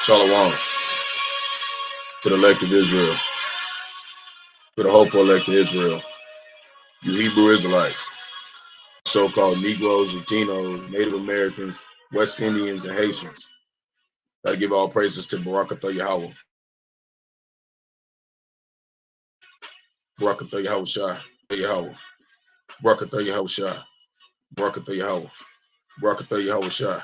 Shalom to the elect of Israel, to the hopeful elect of Israel, you Hebrew Israelites, so-called Negroes, Latinos, Native Americans, West Indians, and Haitians. Gotta give all praises to Barak Yahawah. Barak Yahawashi, Yahawah. Barak Yahawashi, Barak Yahawah. Barak Yahawashi.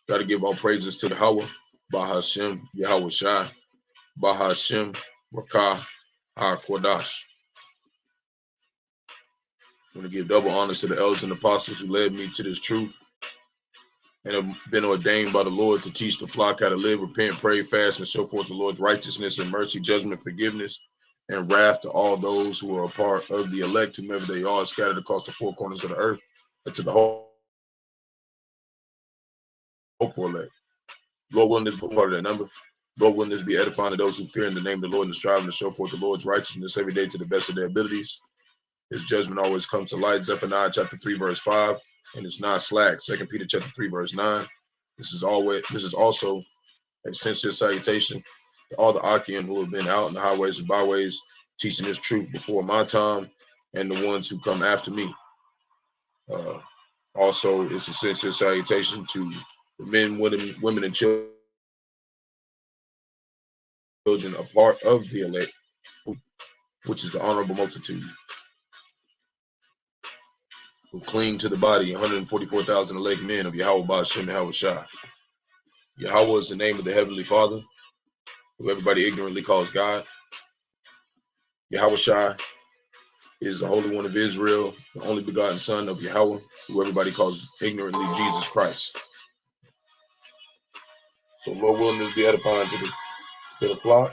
Gotta give all praises to the Yahawah, Bahasham, Yahawashi, Bahasham, Rawchaa, Qadash. I'm going to give double honors to the elders and apostles who led me to this truth and have been ordained by the Lord to teach the flock how to live, repent, pray, fast, and show forth the Lord's righteousness and mercy, judgment, forgiveness, and wrath to all those who are a part of the elect, whomever they are, scattered across the four corners of the earth, and to the hopeful elect. Lord willing, this be part of that number. Lord willing, this be edifying to those who fear in the name of the Lord and striving to show forth the Lord's righteousness every day to the best of their abilities. His judgment always comes to light. Zephaniah chapter 3, verse 5, and it's not slack. 2 Peter chapter 3, verse 9. This is also a sincere salutation to all the Akim who have been out in the highways and byways teaching this truth before my time and the ones who come after me. Also, it's a sincere salutation to the men, women, and children, a part of the elect, which is the honorable multitude, who cling to the body, 144,000 elect men of Yahawah, Bahasham, Yahawashi. Yahawah is the name of the Heavenly Father, who everybody ignorantly calls God. Yahawashi is the Holy One of Israel, the only begotten Son of Yahawah, who everybody calls ignorantly Jesus Christ. So Lord willing, this be edifying to the flock.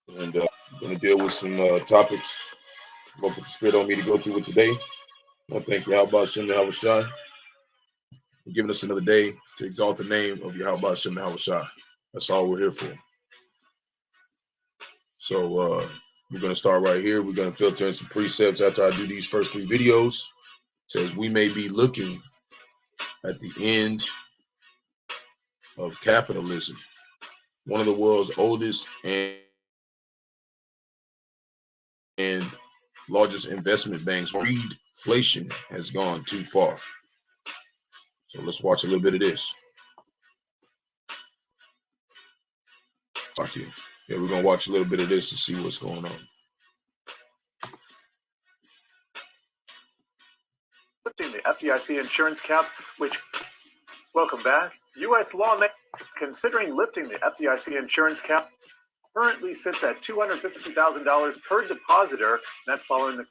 And I'm going to deal with some topics. I'm going to put the Spirit on me to go through it today. I want to thank Yahawah, Bahasham, Yahawashi, for giving us another day to exalt the name of Yahawah, Bahasham, Yahawashi. That's all we're here for. So we're going to start right here. We're going to filter in some precepts after I do these first three videos. It says we may be looking at the end of capitalism, one of the world's oldest and largest investment banks. Greedflation has gone too far. So let's watch a little bit of this. Yeah, we're going to watch a little bit of this to see what's going on. Lifting the FDIC insurance cap, which, welcome back. U.S. lawmakers considering lifting the FDIC insurance cap currently sits at $250,000 per depositor. That's following the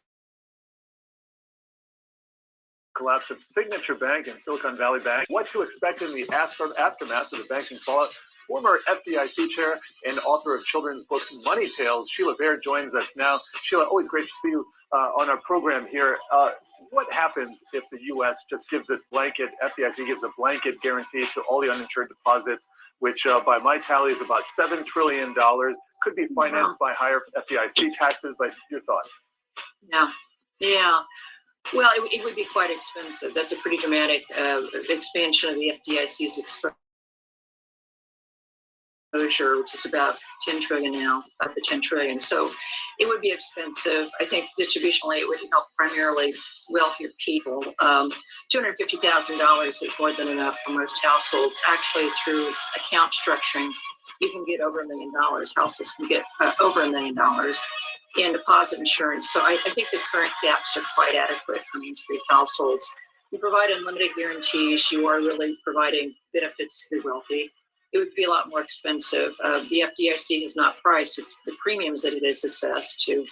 collapse of Signature Bank and Silicon Valley Bank. What to expect in the aftermath of the banking fallout. Former FDIC chair and author of children's books Money Tales, Sheila Bair, joins us now. Sheila, always great to see you on our program here. What happens if the U.S. just gives this blanket, FDIC gives a blanket guarantee to all the uninsured deposits, which by my tally is about $7 trillion, could be financed by higher FDIC taxes, but your thoughts? Yeah. Well, it would be quite expensive. That's a pretty dramatic expansion of the FDIC's exposure, which is about 10 trillion now, up to 10 trillion. So it would be expensive. I think distributionally it would help primarily wealthier people. $250,000 is more than enough for most households. Actually, through account structuring, you can get over $1 million. Households can get over $1 million in deposit insurance. So I think the current caps are quite adequate for Main Street households. You provide unlimited guarantees. You are really providing benefits to the wealthy. It would be a lot more expensive. The FDIC is not priced. It's the premiums that it is assessed to,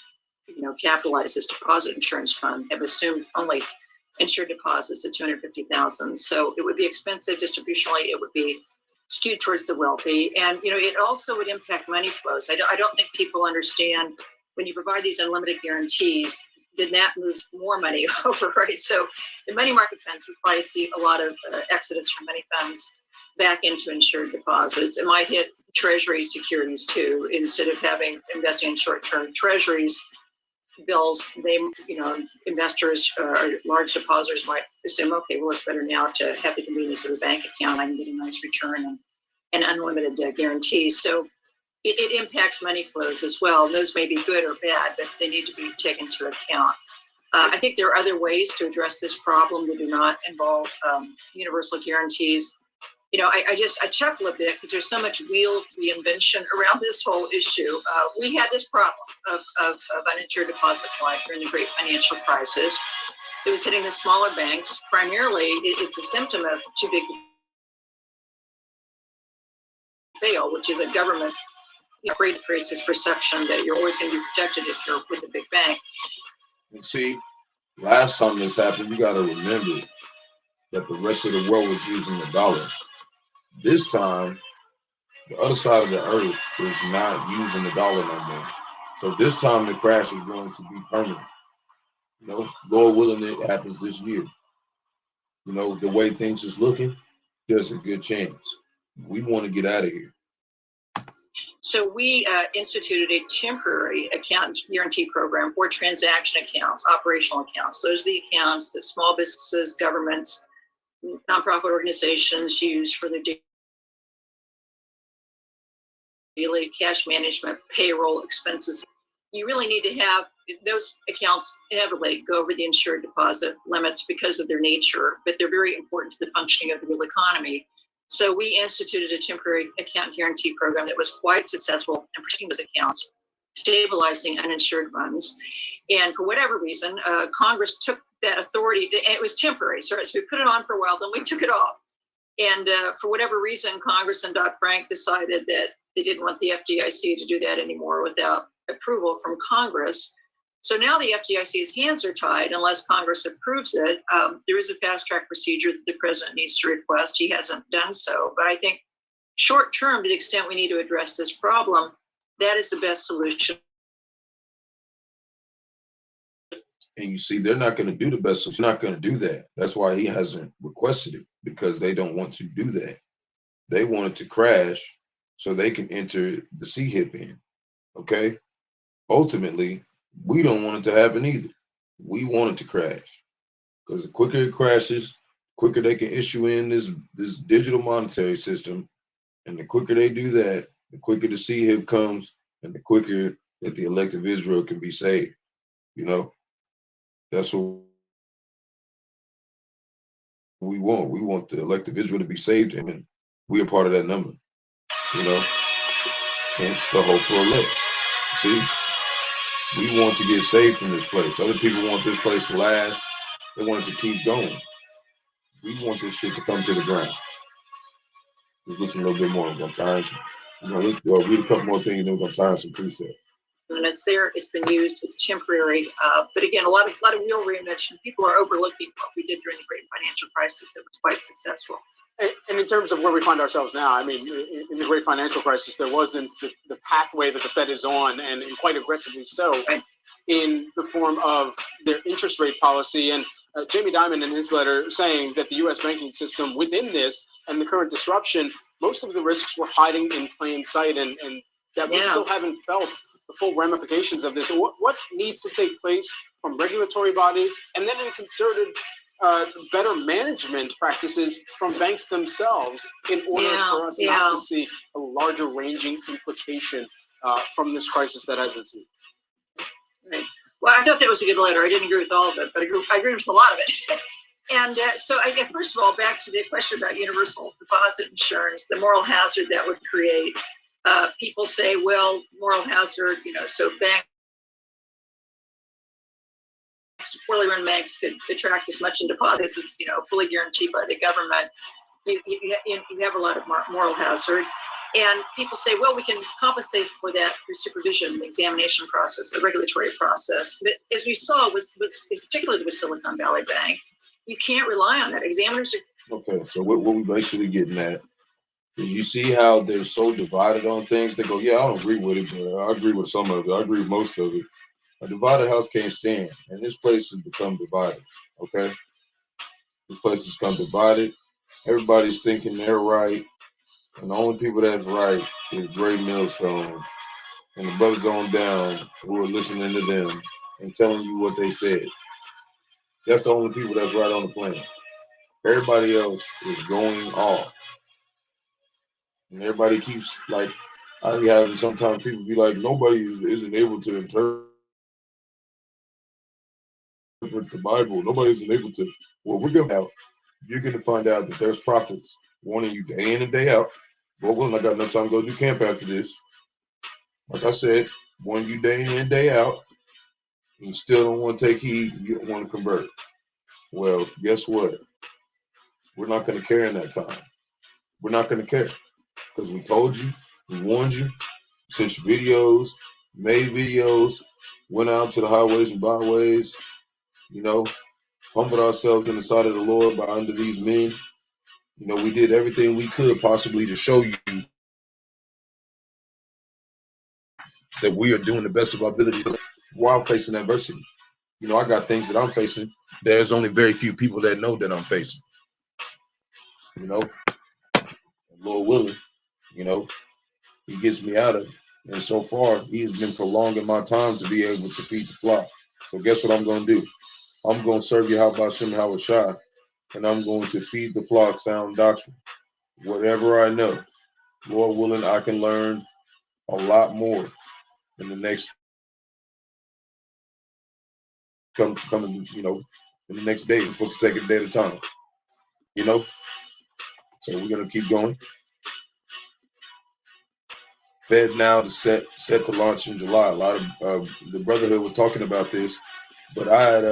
capitalize this deposit insurance fund have assumed only insured deposits at $250,000. So it would be expensive distributionally. It would be skewed towards the wealthy, and it also would impact money flows. I don't think people understand when you provide these unlimited guarantees, then that moves more money over, right? So in money market funds, we probably see a lot of exodus from money funds back into insured deposits. It might hit Treasury securities too. Instead of investing in short-term Treasuries, bills, they, investors or large depositors might assume, okay, well, it's better now to have the convenience of a bank account. I can get a nice return and unlimited guarantees. So it impacts money flows as well. And those may be good or bad, but they need to be taken into account. I think there are other ways to address this problem that do not involve universal guarantees. I chuckle a bit because there's so much wheel reinvention around this whole issue. We had this problem of uninsured deposit flight during the great financial crisis. It was hitting the smaller banks. Primarily, it's a symptom of too big to fail, which is a government creates this perception that you're always going to be protected if you're with a big bank. And see, last time this happened, you got to remember that the rest of the world was using the dollar. This time, the other side of the earth is not using the dollar no more. So this time the crash is going to be permanent. Lord willing, it happens this year. The way things is looking, there's a good chance. We want to get out of here. So we instituted a temporary account guarantee program for transaction accounts, operational accounts. Those are the accounts that small businesses, governments, nonprofit organizations use for their daily cash management, payroll expenses. You really need to have those accounts inevitably go over the insured deposit limits because of their nature, but they're very important to the functioning of the real economy. So we instituted a temporary account guarantee program that was quite successful in protecting those accounts, stabilizing uninsured funds. And for whatever reason, Congress took that authority, and it was temporary. So we put it on for a while, then we took it off. And for whatever reason, Congress and Dodd-Frank decided that they didn't want the FDIC to do that anymore without approval from Congress. So now the FDIC's hands are tied unless Congress approves it. There is a fast track procedure that the president needs to request. He hasn't done so. But I think short term, to the extent we need to address this problem, that is the best solution. And you see, they're not going to do the best. They're not going to do that. That's why he hasn't requested it, because they don't want to do that. They want it to crash so they can enter the CHIP in. Okay? Ultimately, we don't want it to happen either. We want it to crash, because the quicker it crashes, the quicker they can issue in this digital monetary system. And the quicker they do that, the quicker the CHIP comes, and the quicker that the elect of Israel can be saved. That's what we want. We want the elect of Israel to be saved, and we are part of that number. Hence the hope for elect. See, we want to get saved from this place. Other people want this place to last. They want it to keep going. We want this shit to come to the ground. Let's listen a little bit more. I'm going to tie let's read a couple more things, and then we're going to tie in some precepts. And it's there, it's been used, it's temporary. But again, a lot of wheel reinvention. People are overlooking what we did during the great financial crisis that was quite successful. And in terms of where we find ourselves now, I mean, in the great financial crisis, there wasn't the pathway that the Fed is on, and quite aggressively so, right, in the form of their interest rate policy. And Jamie Dimon in his letter saying that the U.S. banking system within this and the current disruption, most of the risks were hiding in plain sight, and that we still haven't felt the full ramifications of this. What needs to take place from regulatory bodies, and then in concerted better management practices from banks themselves, in order for us not to see a larger ranging implication from this crisis that has ensued? Right. Well, I thought that was a good letter. I didn't agree with all of it, but I agree with a lot of it. And so I get, first of all, back to the question about universal deposit insurance, the moral hazard that would create. People say, well, moral hazard, so banks, poorly run banks could attract as much in deposits as, fully guaranteed by the government. You have a lot of moral hazard. And people say, well, we can compensate for that through supervision, the examination process, the regulatory process. But as we saw, particularly with Silicon Valley Bank, you can't rely on that. Examiners are... Okay, so what we're basically getting at is, you see how they're so divided on things. They go, yeah, I don't agree with it, but I agree with some of it. I agree with most of it. A divided house can't stand, and this place has become divided, okay? This place has become divided. Everybody's thinking they're right, and the only people that's right is Great Millstone and the brothers on down who are listening to them and telling you what they said. That's the only people that's right on the planet. Everybody else is going off. And everybody keeps, like, I be having sometimes people be like, nobody isn't able to interpret the Bible. Nobody isn't able to. Well, we're going to out. You're going to find out that there's prophets warning you day in and day out. But well, I got enough time to go do camp after this. Like I said, warning you day in and day out. You still don't want to take heed. You don't want to convert. Well, guess what? We're not going to care in that time. We're not going to care because we told you, we warned you, sent you videos, made videos, went out to the highways and byways, you know, humbled ourselves in the sight of the Lord by under these men. You know, we did everything we could possibly to show you that we are doing the best of our ability while facing adversity. You know, I got things that I'm facing. There's only very few people that know that I'm facing. You know, Lord willing, you know, he gets me out of it. And so far, he has been prolonging my time to be able to feed the flock. So guess what I'm going to do? I'm going to serve Bahasham, Yahawashi, and I'm going to feed the flock sound doctrine. Whatever I know, Lord willing, I can learn a lot more in the next coming, you know, in the next day. We're supposed to take it a day at a time, you know. So we're gonna keep going. FedNow is set to launch in July. A lot of the Brotherhood was talking about this, but I had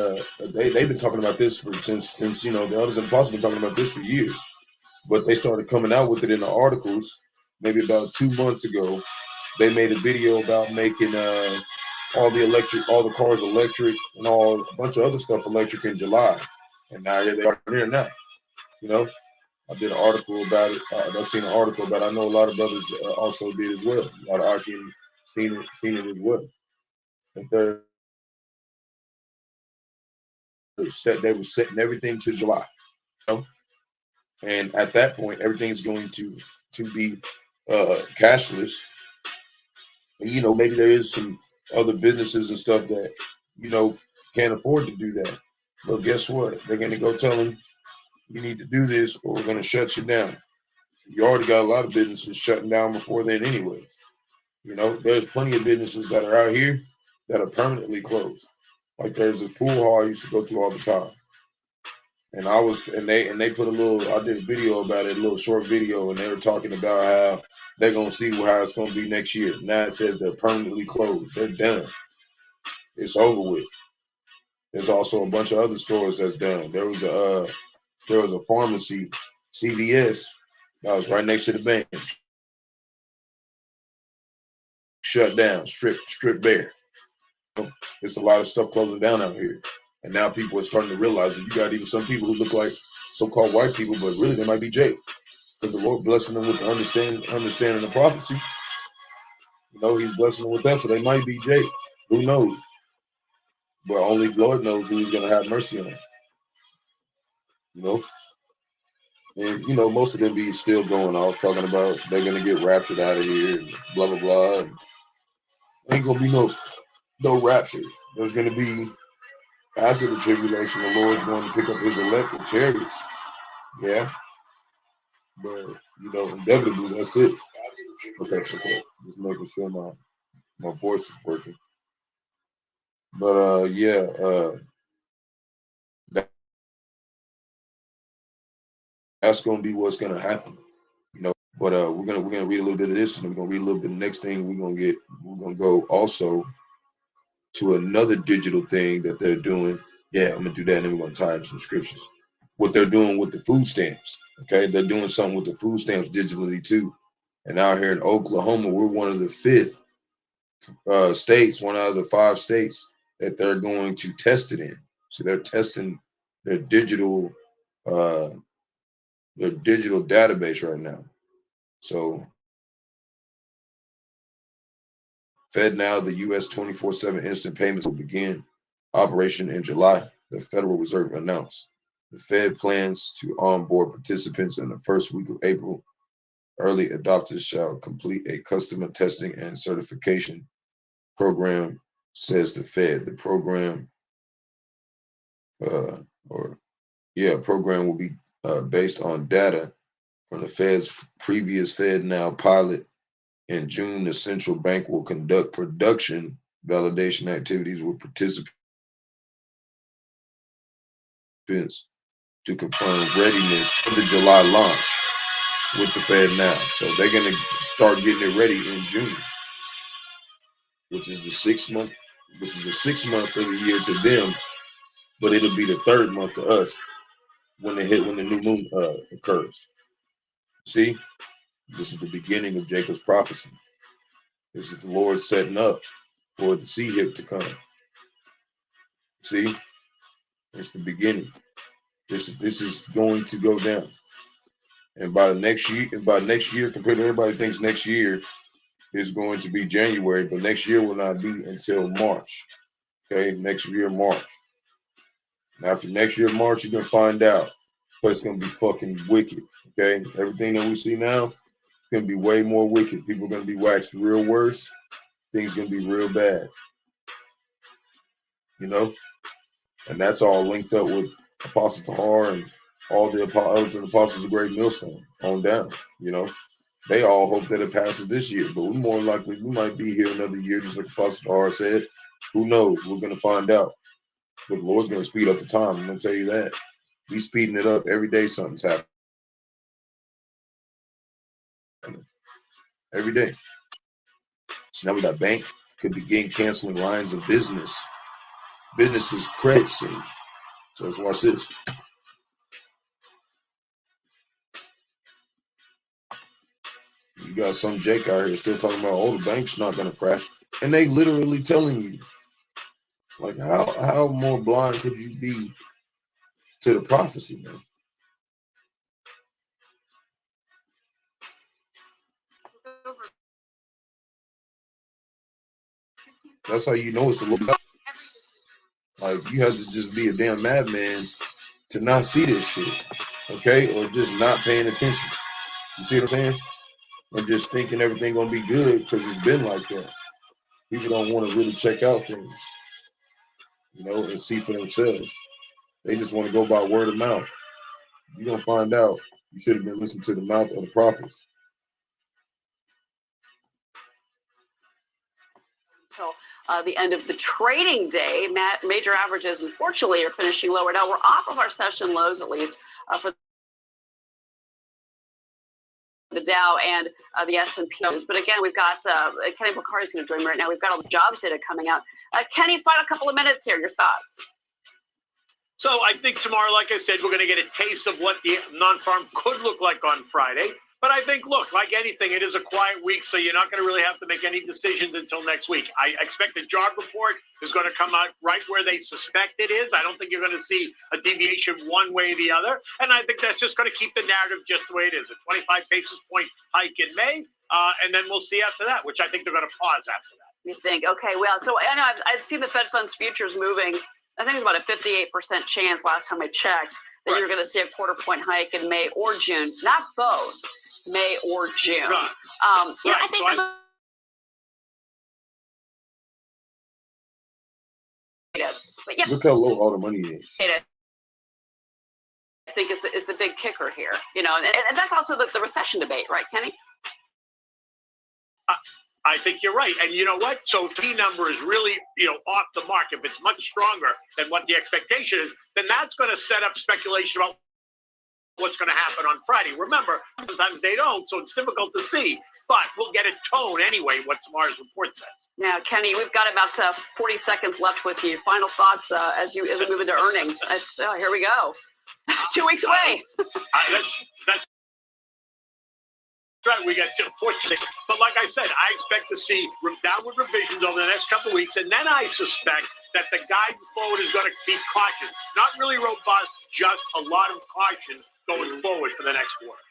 they've been talking about this since you know the elders and apostles been talking about this for years. But they started coming out with it in the articles maybe about 2 months ago. They made a video about making all the cars electric and a bunch of other stuff electric in July. And now here they are here now. You know, I did an article about it. I've seen an article about it. I know a lot of brothers also did as well. A lot of Akim seen it as well. That they were setting everything to July. You know? And at that point, everything's going to be cashless. And, you know, maybe there is some other businesses and stuff that, you know, can't afford to do that. But guess what? They're going to go tell them, you need to do this or we're going to shut you down. You already got a lot of businesses shutting down before then anyways. You know, there's plenty of businesses that are out here that are permanently closed. Like there's a pool hall I used to go to all the time. And they put I did a video about it, a little short video, and they were talking about how they're gonna see how it's gonna be next year. Now it says they're permanently closed. They're done. It's over with. There's also a bunch of other stores that's done. There was a pharmacy, CVS, that was right next to the bank. Shut down, stripped bare. It's a lot of stuff closing down out here. And now people are starting to realize that you got even some people who look like so-called white people, but really they might be Jake. Because the Lord blessing them with the understanding the prophecy. You know, he's blessing them with that, so they might be Jake. Who knows? But only Lord knows who he's going to have mercy on. You know? And, you know, most of them be still going off, talking about they're going to get raptured out of here, and blah, blah, blah. And ain't going to be no rapture. There's going to be, after the tribulation, the Lord's going to pick up his elect with chariots. Yeah. But, you know, inevitably, that's it. Okay. Just making sure my voice is working. But, that's going to be what's going to happen. You know, but we're gonna read a little bit of this, and we're gonna read a little bit of the next thing. We're gonna go also to another digital thing that they're doing. Yeah, I'm gonna do that, and then we're gonna tie in some scriptures. What they're doing with the food stamps. Okay, they're doing something with the food stamps digitally too. And out here in Oklahoma, we're one of the 5th states, one out of the 5 states that they're going to test it in. So they're testing their digital database right now. So FedNow, the U.S. 24/7 instant payments will begin operation in July, the Federal Reserve announced. The Fed plans to onboard participants in the first week of April. Early adopters shall complete a customer testing and certification program says the Fed. The program, program will be based on data from the Fed's previous FedNow pilot. In June, the central bank will conduct production validation activities with participants to confirm readiness for the July launch with the FedNow. So they're going to start getting it ready in June, which is the 6th month, which is the 6th month of the year to them, but it'll be the 3rd month to us when the new moon occurs. See, this is the beginning of Jacob's prophecy. This is the Lord setting up for the sea hip to come. See, it's the beginning. This is going to go down. And by next year, compared to everybody thinks next year is going to be January, but next year will not be until March. Okay, next year, March. And after next year, March, you're gonna find out. But it's gonna be fucking wicked. Okay, everything that we see now is gonna be way more wicked. People are gonna be waxed real worse. Things gonna be real bad. You know, and that's all linked up with Apostle Tahar and all the apostles and apostles of Great Millstone on down. You know, they all hope that it passes this year, but we more likely we might be here another year, just like Apostle Tahar said. Who knows? We're gonna find out. But the Lord's gonna speed up the time. I'm gonna tell you that. He's speeding it up every day. Something's happening. Every day. So now we got bank could begin canceling lines of businesses credit soon. So let's watch this. You got some Jake out here still talking about, oh, the bank's not gonna crash, and they literally telling you, like, how more blind could you be to the prophecy, man? That's how you know it's the Lord. Like, you have to just be a damn madman to not see this shit, okay? Or just not paying attention. You see what I'm saying? And just thinking everything gonna be good because it's been like that. People don't want to really check out things, you know, and see for themselves. They just want to go by word of mouth. You're gonna find out. You should have been listening to the mouth of the prophets. Until the end of the trading day, major averages, unfortunately, are finishing lower. Now, we're off of our session lows, at least, for the Dow and the S&P. But again, we've got Kenny Bacar is going to join me right now. We've got all the jobs data coming out. Kenny, final couple of minutes here. Your thoughts? So I think tomorrow, like I said, we're going to get a taste of what the non-farm could look like on Friday. But I think, look, like anything, it is a quiet week, so you're not going to really have to make any decisions until next week. I expect the job report is going to come out right where they suspect it is. I don't think you're going to see a deviation one way or the other. And I think that's just going to keep the narrative just the way it is. A 25 basis point hike in May, and then we'll see after that, which I think they're going to pause after that. You think? Okay, well, so I know I've seen the Fed funds futures moving. I think it's about a 58% chance last time I checked that you're going to see a quarter-point hike in May or June. Not both. May or June. Right. Yeah, I think but yeah, Look how low all the money is. I think is the big kicker here, you know, and that's also the recession debate, right, Kenny? I think you're right. And you know what? So if the number is really, off the mark, if it's much stronger than what the expectation is, then that's going to set up speculation about what's going to happen on Friday. Remember, sometimes they don't, so it's difficult to see. But we'll get a tone anyway, what tomorrow's report says. Now, Kenny, we've got about 40 seconds left with you. Final thoughts as we move into earnings. Here we go. 2 weeks away. That's right. We got 14. But like I said, I expect to see downward revisions over the next couple of weeks. And then I suspect that the guidance forward is going to be cautious. Not really robust, just a lot of caution going forward for the next quarter.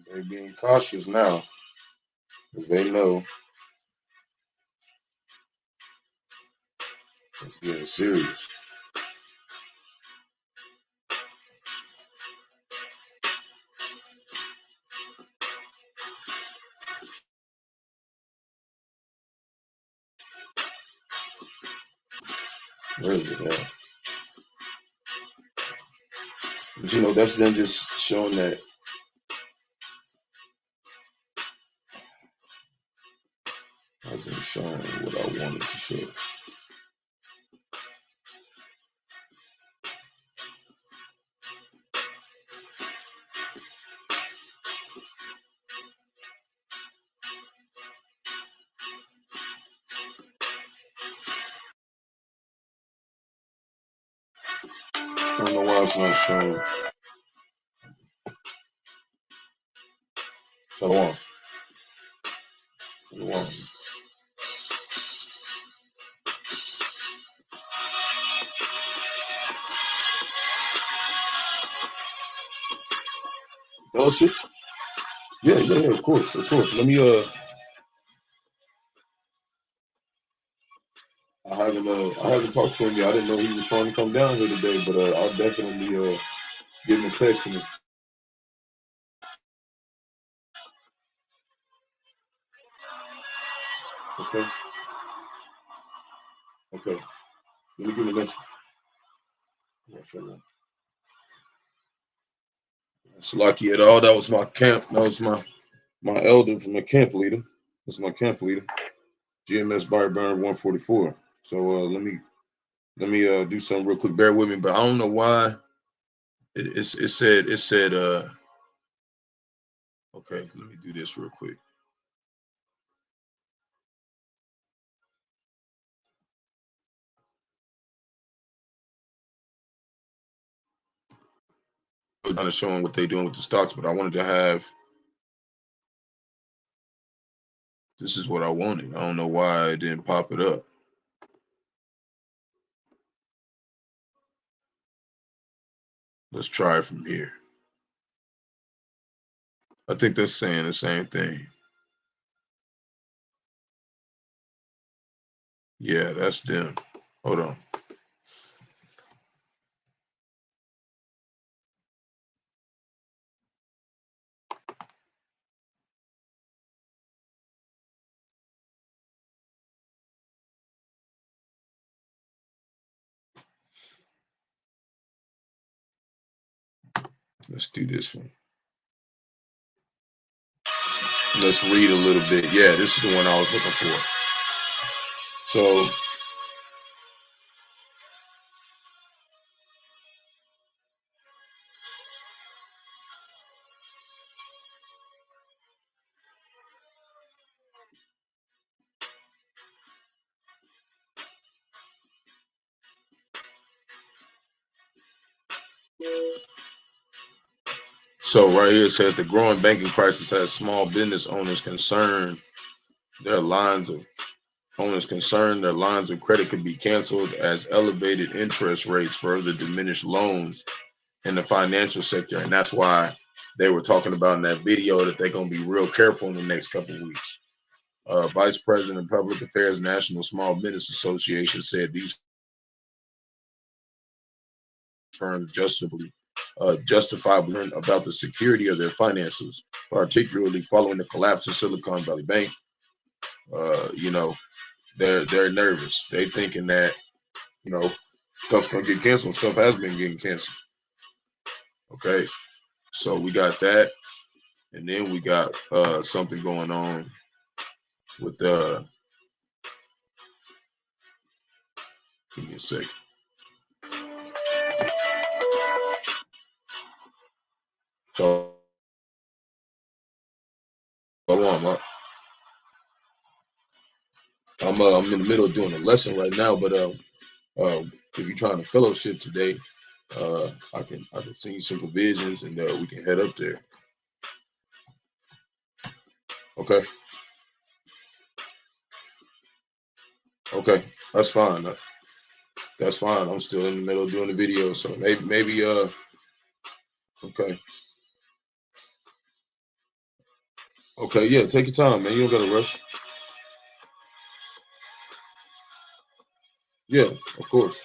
They're being cautious now because they know it's getting serious. Where is it at? But you know, that's them just showing that hasn't shown what I wanted to show. I don't know why it's not showing. Shalom. Shalom. Fellowship? Yeah, of course. Let me I haven't talked to him yet. I didn't know he was trying to come down here today, but I'll definitely give him a text and okay. Okay. Let me give him a message. Yeah, sure. Salaki et al. That was my camp. That was my elder from the camp leader. That's my camp leader. GMS Byron 144. So let me do something real quick. Bear with me, but I don't know why it said okay, let me do this real quick. Kind of showing what they're doing with the stocks, but I wanted to have this is what I wanted. I don't know why it didn't pop it up. Let's try it from here. I think that's saying the same thing. Yeah, that's them. Hold on. Let's do this one. Let's read a little bit. Yeah, this is the one I was looking for. So right here it says the growing banking crisis has small business owners concerned their lines of credit could be canceled as elevated interest rates further diminish loans in the financial sector. And that's why they were talking about in that video that they're going to be real careful in the next couple of weeks. Vice President of Public Affairs National Small Business Association said these firms justifiably about the security of their finances, particularly following the collapse of Silicon Valley Bank. You know, they're nervous. They thinking that, you know, stuff's gonna get canceled. Stuff has been getting canceled. Okay, so we got that, and then we got something going on with give me a second. So I'm in the middle of doing a lesson right now, but if you're trying to fellowship today, I can send you some provisions and we can head up there. Okay. Okay, that's fine. That's fine. I'm still in the middle of doing the video, so maybe okay. Okay, yeah, take your time, man. You don't gotta rush. Yeah, of course.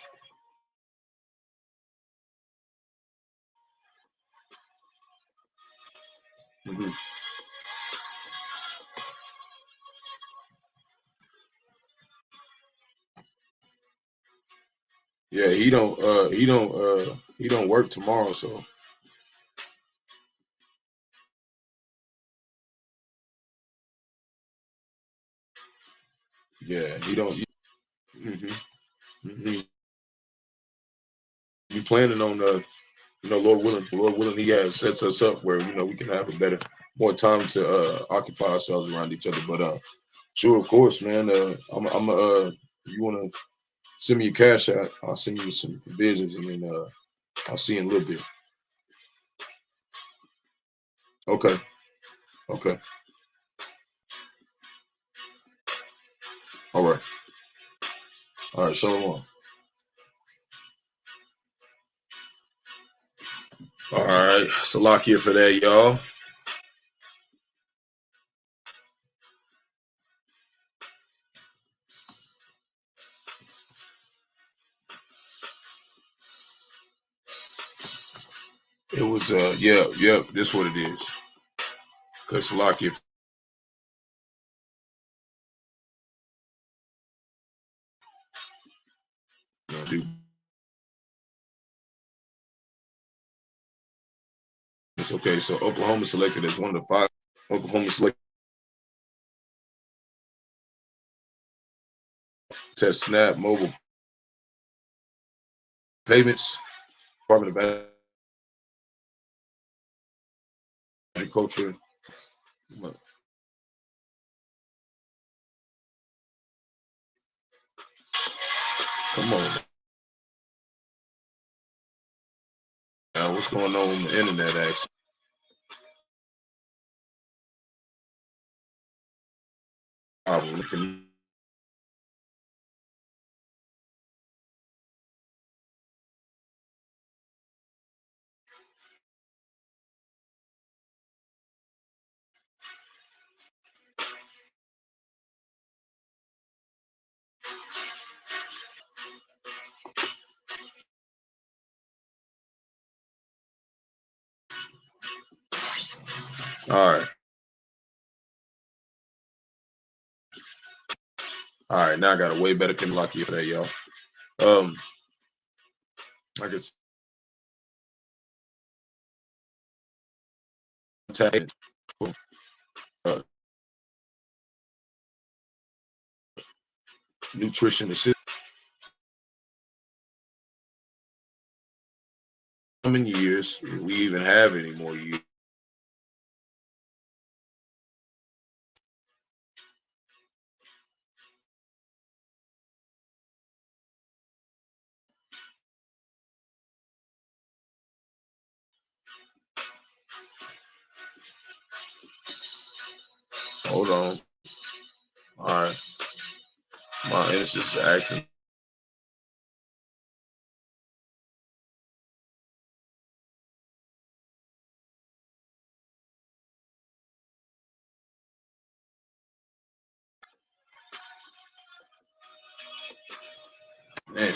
Mm-hmm. Yeah, he don't work tomorrow, so yeah, he don't. Mm-hmm, mm-hmm. We planning on Lord willing, he sets us up where we can have a better, more time to occupy ourselves around each other. But sure, of course, man. I'm you want to send me your cash out? I'll send you some provisions, and then I'll see you in a little bit. Okay, okay, all right, shalom. All right, Salakia for that, y'all. It was yeah, this what it is. Cause Salakia, do it's okay. So Oklahoma selected as one of the five. Oklahoma selected test SNAP mobile payments. Department of Agriculture. Come on, now what's going on in the internet? Actually, all right, all right. Now I got a way better Kentucky for that, y'all. I guess uh, nutrition assist coming years. If we even have any more years. Hold on. All right, my innocence is acting. Man.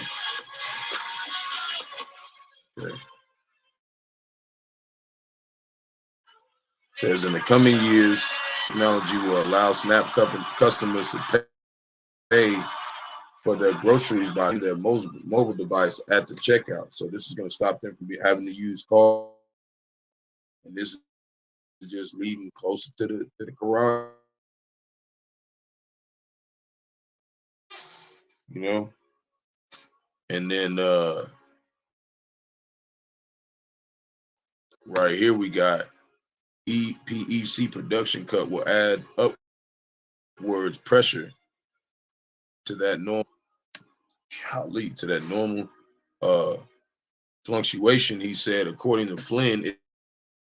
Okay. Says in the coming years, technology will allow SNAP customers to pay for their groceries by their mobile device at the checkout. So this is going to stop them from having to use card, and this is just leading closer to the Quran. You know, and then right here we got EPEC production cut will add upwards pressure to that normal, to that normal uh fluctuation. He said, according to Flynn, it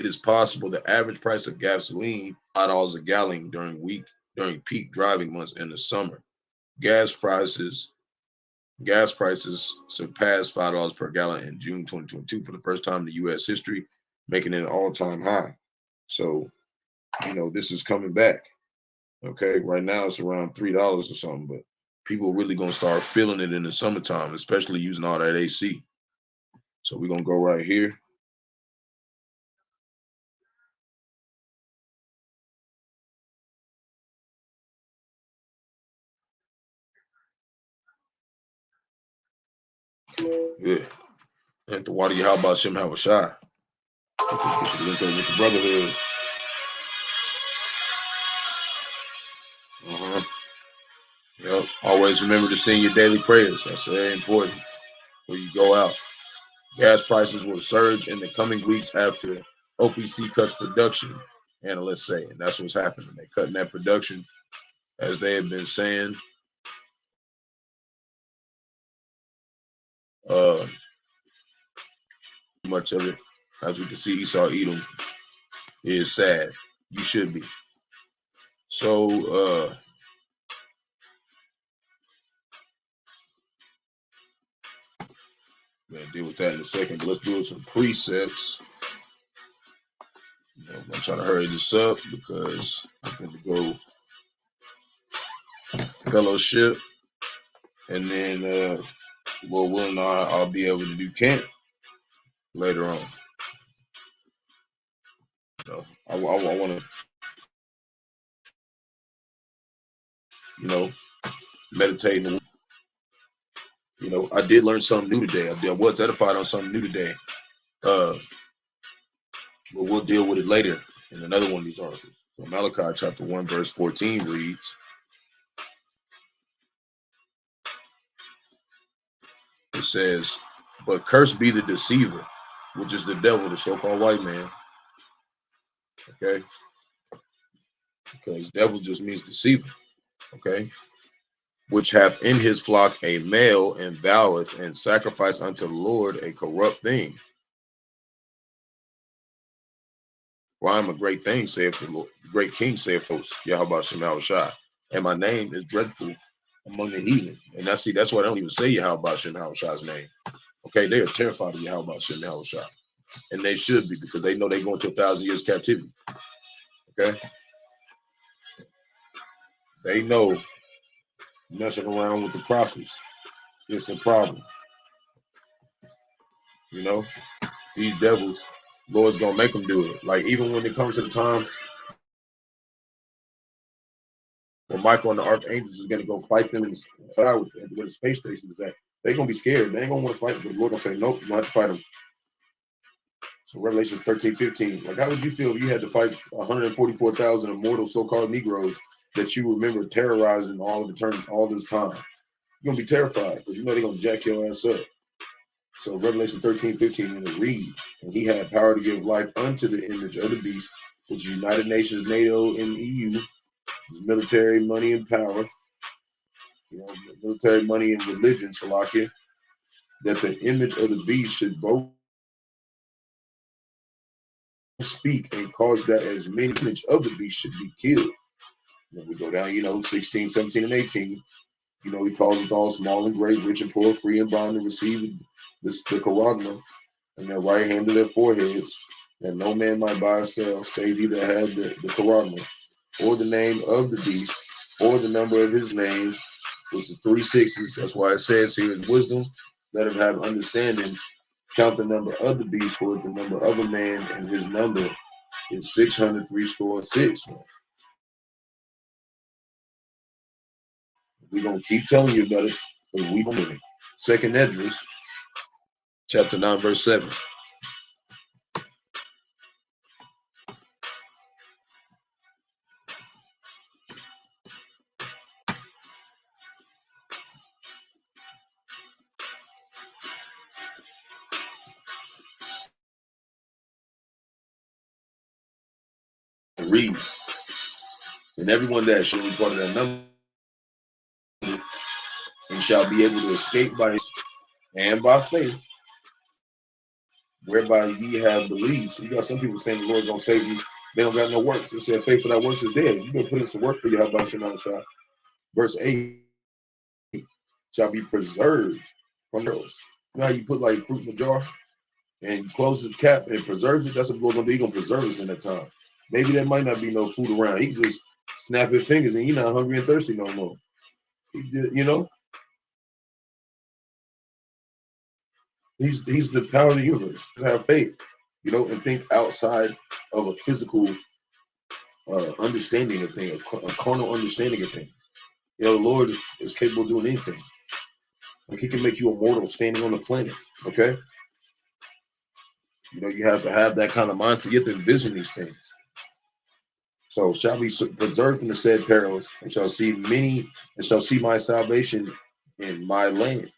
is possible the average price of gasoline $5 a gallon during peak driving months in the summer. Gas prices surpassed $5 per gallon in June 2022 for the first time in the U.S. history, making it an all-time high. So, this is coming back. Okay, right now it's around $3 or something, but people really gonna start feeling it in the summertime, especially using all that AC. So we're gonna go right here. Yeah. And the water Yahawashi Yahawashi. Get to with the brotherhood. Yep. Always remember to sing your daily prayers. That's very important when you go out. Gas prices will surge in the coming weeks after OPC cuts production, analysts say. And that's what's happening. They're cutting that production, as they have been saying. Much of it, as we can see, Esau Edom is sad. You should be. So, we're gonna deal with that in a second, but let's do some precepts. I'm gonna try to hurry this up because I'm going to go fellowship, and then Lord willing, I'll be able to do camp later on. So I want to, meditate. I did learn something new today. I was edified on something new today. But we'll deal with it later in another one of these articles. So Malachi chapter 1, verse 14 reads, it says, "But cursed be the deceiver," which is the devil, the so-called white man. Okay? Because devil just means deceiver. Okay? "Which hath in his flock a male, and voweth and sacrifice unto the Lord a corrupt thing. For I am a great thing, saith the Lord, the great king, saith host, Yahawashi Yahawashi. And my name is dreadful among the heathen." And that's why they don't even say Yahawashi Yahawashi's name. Okay, they are terrified of Yahawashi Yahawashi. And they should be, because they know they're going to 1,000 years captivity. Okay? They know messing around with the prophets, it's a problem. These devils, Lord's gonna make them do it. Like, even when it comes to the time when Michael and the archangels is gonna go fight them in the sky where the space station is at, they're gonna be scared. They ain't gonna want to fight, but the Lord gonna say, nope, you don't have to fight them. So Revelations 13:15. Like, how would you feel if you had to fight 144,000 immortal so-called Negroes that you remember terrorizing all of eternity, all this time? You're gonna be terrified because they're gonna jack your ass up. So Revelation 13:15, and it reads, "And he had power to give life unto the image of the beast, which is United Nations, NATO, and EU, military, money, and power, military, money, and religion, Salakia, that the image of the beast should both speak and cause that as many image of the beast should be killed." When we go down, 16, 17, and 18, he calls it all small and great, rich and poor, free and bond, to receive the charagma in their right hand to their foreheads, that no man might buy or sell, save he that had the charagma, or the name of the beast, or the number of his name, was the 3 6s. That's why it says here in wisdom, let him have understanding, count the number of the beast, for the number of a man, and his number is 666. We're going to keep telling you about it, but we don't. Second Esdras, chapter 9, verse 7. It reads, "And everyone that shall be part of that number, and shall be able to escape by his and by faith, whereby ye have believed." So you got some people saying the Lord's gonna save you. They don't got no works. They said faith without works is dead. You gonna put in some work for Yahawashi. Verse 8, "Shall be preserved from those." You know how you put like fruit in a jar and you close the cap and it preserves it? That's what the Lord's gonna do. He's gonna preserve us in that time. Maybe there might not be no food around. He can just snap his fingers and you're not hungry and thirsty no more. He's the power of the universe. Have faith, and think outside of a physical understanding of things, a carnal understanding of things. The Lord is capable of doing anything. Like he can make you immortal standing on the planet. Okay. You know, you have to have that kind of mindset. You have to envision these things. So shall be preserved from the said perils, and shall see my salvation in my land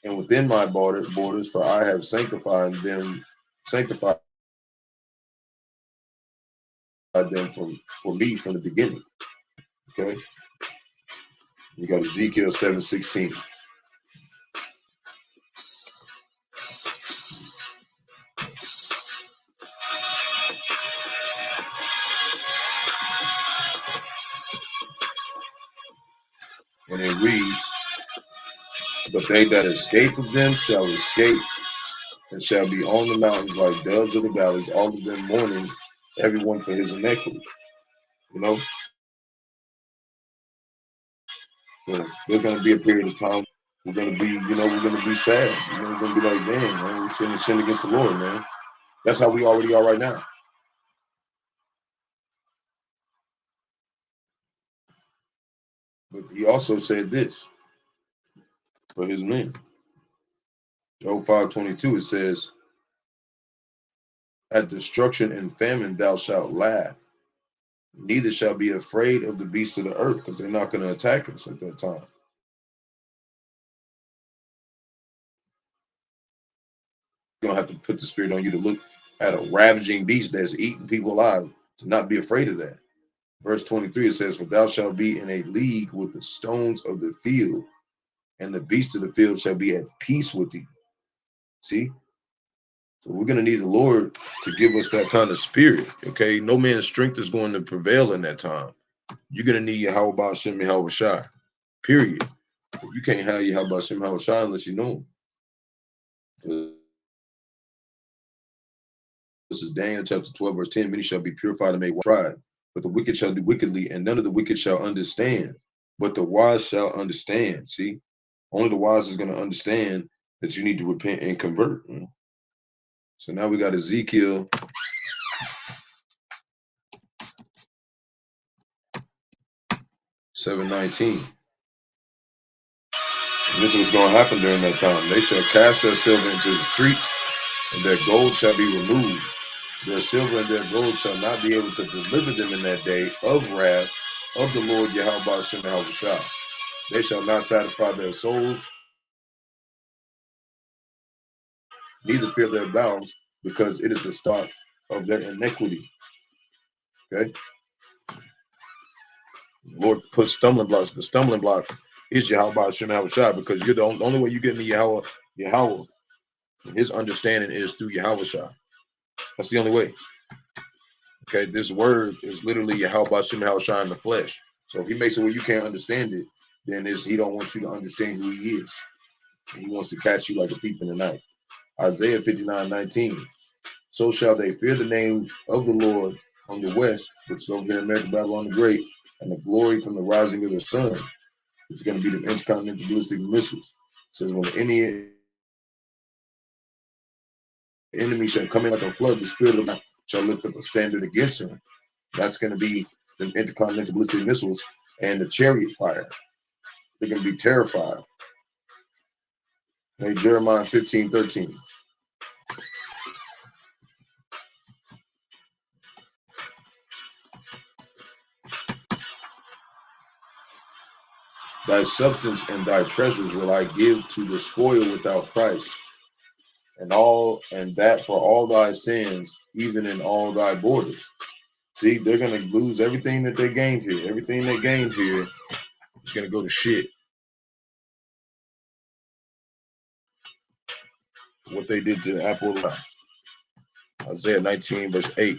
and within my borders, for I have sanctified them for me from the beginning. Okay. You got Ezekiel 7:16. And it reads, but they that escape of them shall escape, and shall be on the mountains like doves of the valleys, all of them mourning, everyone for his iniquity. You know, so there's going to be a period of time we're going to be, we're going to be sad. We're going to be like, man, we shouldn't have sinned against the Lord, man. That's how we already are right now. But he also said this for his men. Job 5:22, it says, at destruction and famine thou shalt laugh, neither shall be afraid of the beasts of the earth, because they're not going to attack us at that time. You're going to have to put the spirit on you to look at a ravaging beast that's eating people alive, to not be afraid of that. Verse 23, it says, for thou shalt be in a league with the stones of the field, and the beasts of the field shall be at peace with thee. See? So we're going to need the Lord to give us that kind of spirit, okay? No man's strength is going to prevail in that time. You're going to need Yahawah, Bahasham, Yahawashi, period. You can't have Yahawah, Bahasham, Yahawashi unless you know him. This is Daniel chapter 12, verse 10. Many shall be purified and made tried, but the wicked shall do wickedly, and none of the wicked shall understand. But the wise shall understand. See, only the wise is going to understand that you need to repent and convert. So now we got Ezekiel 7:19. And this is what's going to happen during that time. They shall cast their silver into the streets, and their gold shall be removed. Their silver and their gold shall not be able to deliver them in that day of wrath of the Lord Yahawah Bahasham Yahawashi. They shall not satisfy their souls, neither fear their bowels, because it is the start of their iniquity. Okay? The Lord put stumbling blocks. The stumbling block is Yahawah Bahasham Yahawashi, because you're the only way you get into Yahawah, his understanding is through Yahawashi. That's the only way. Okay, this word is literally Yahawah Bahasham Yahawashi in the flesh. So if he makes it where you can't understand it, then he don't want you to understand who he is. And he wants to catch you like a thief in the night. Isaiah 59:19. So shall they fear the name of the Lord on the west, which is over here in America, Babylon the Great, and the glory from the rising of the sun. It's going to be the intercontinental ballistic missiles. It says, when any enemy shall come in like a flood, the spirit of God shall lift up a standard against him. That's going to be the intercontinental ballistic missiles and the chariot fire. They're going to be terrified. Okay, Jeremiah 15:13. Thy substance and thy treasures will I give to the spoil without price, and that for all thy sins, even in all thy borders. See, they're gonna lose everything that they gained here. Everything they gained here is gonna go to shit. What they did to Apple, Isaiah 19 verse 8,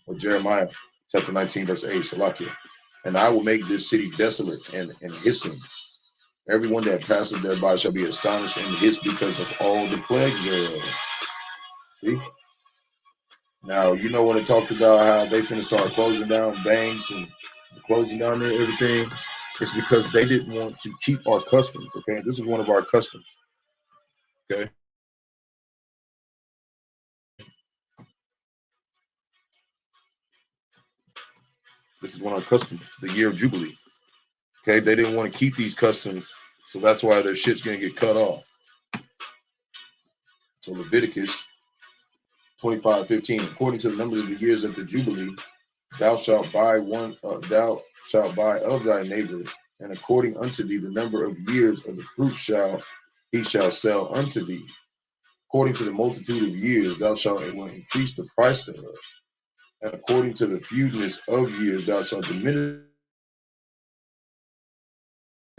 or Jeremiah chapter 19 verse 8, Salakia. And I will make this city desolate and hissing. Everyone that passeth thereby shall be astonished and hiss because of all the plagues thereof. See? Now, you know when it talked about how they finna start closing down banks and closing down everything, it's because they didn't want to keep our customs, okay? This is one of our customs, okay? This is one of our customs, the year of Jubilee, okay? They didn't want to keep these customs So that's why their shit's gonna get cut off. So Leviticus 25:15. According to the numbers of the years of the Jubilee, thou shalt buy thou shalt buy of thy neighbor, and according unto thee the number of years of the fruit he shall sell unto thee. According to the multitude of years thou shalt increase the price thereof, and according to the fewness of years thou shalt diminish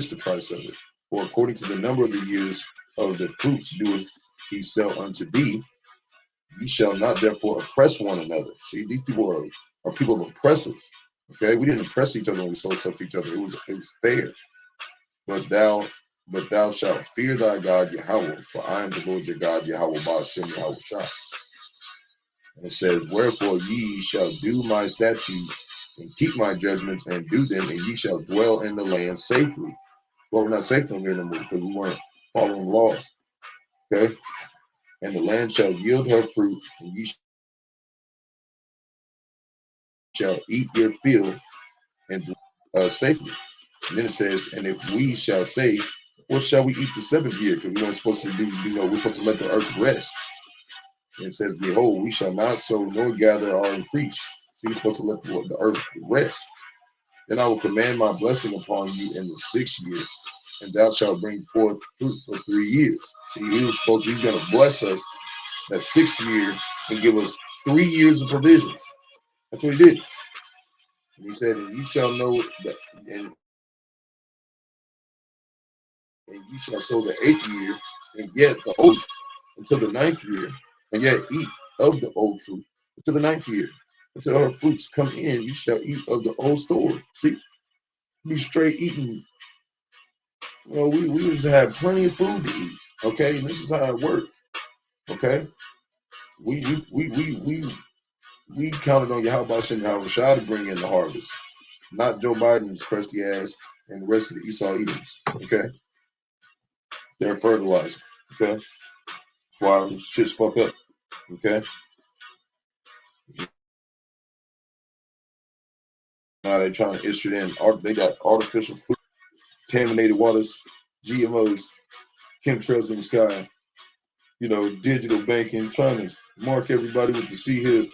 the price of it. For according to the number of the years of the fruits doeth he sell unto thee. Ye shall not therefore oppress one another. See, these people are people of oppressors. Okay, we didn't oppress each other when we sold stuff to each other. It was fair. But thou shalt fear thy God Yahawah, for I am the Lord your God, Yahawah Bahasham Yahawashi. And it says, wherefore ye shall do my statutes and keep my judgments and do them, and ye shall dwell in the land safely. Well, we're not safe from here no more because we weren't following laws. Okay, and the land shall yield her fruit, and ye shall eat your fill and safely. And then it says, and if we shall say, what shall we eat the seventh year? Because we weren't supposed to do, we're supposed to let the earth rest. And it says, behold, we shall not sow nor gather or increase. So you're supposed to let the earth rest. Then I will command my blessing upon you in the 6th year, and thou shalt bring forth fruit for 3 years. See, he's going to bless us that 6th year and give us 3 years of provisions. That's what he did. And he said, and ye shall know that, and ye shall sow the 8th year, and yet the old until the 9th year, and yet eat of the old fruit until the 9th year. Until her fruits come in, you shall eat of the old store. See, be straight eating. We just have plenty of food to eat. Okay, and this is how it worked. Okay, we counted on Yahawashi and Yahawashi to bring in the harvest, not Joe Biden's crusty ass and the rest of the Esau Edoms. Okay, they're fertilizer. Okay, that's why shit's fucked up. Okay, now they're trying to issue in. They got artificial food, contaminated waters, GMOs, chemtrails in the sky. Digital banking, trying to mark everybody with the C hip.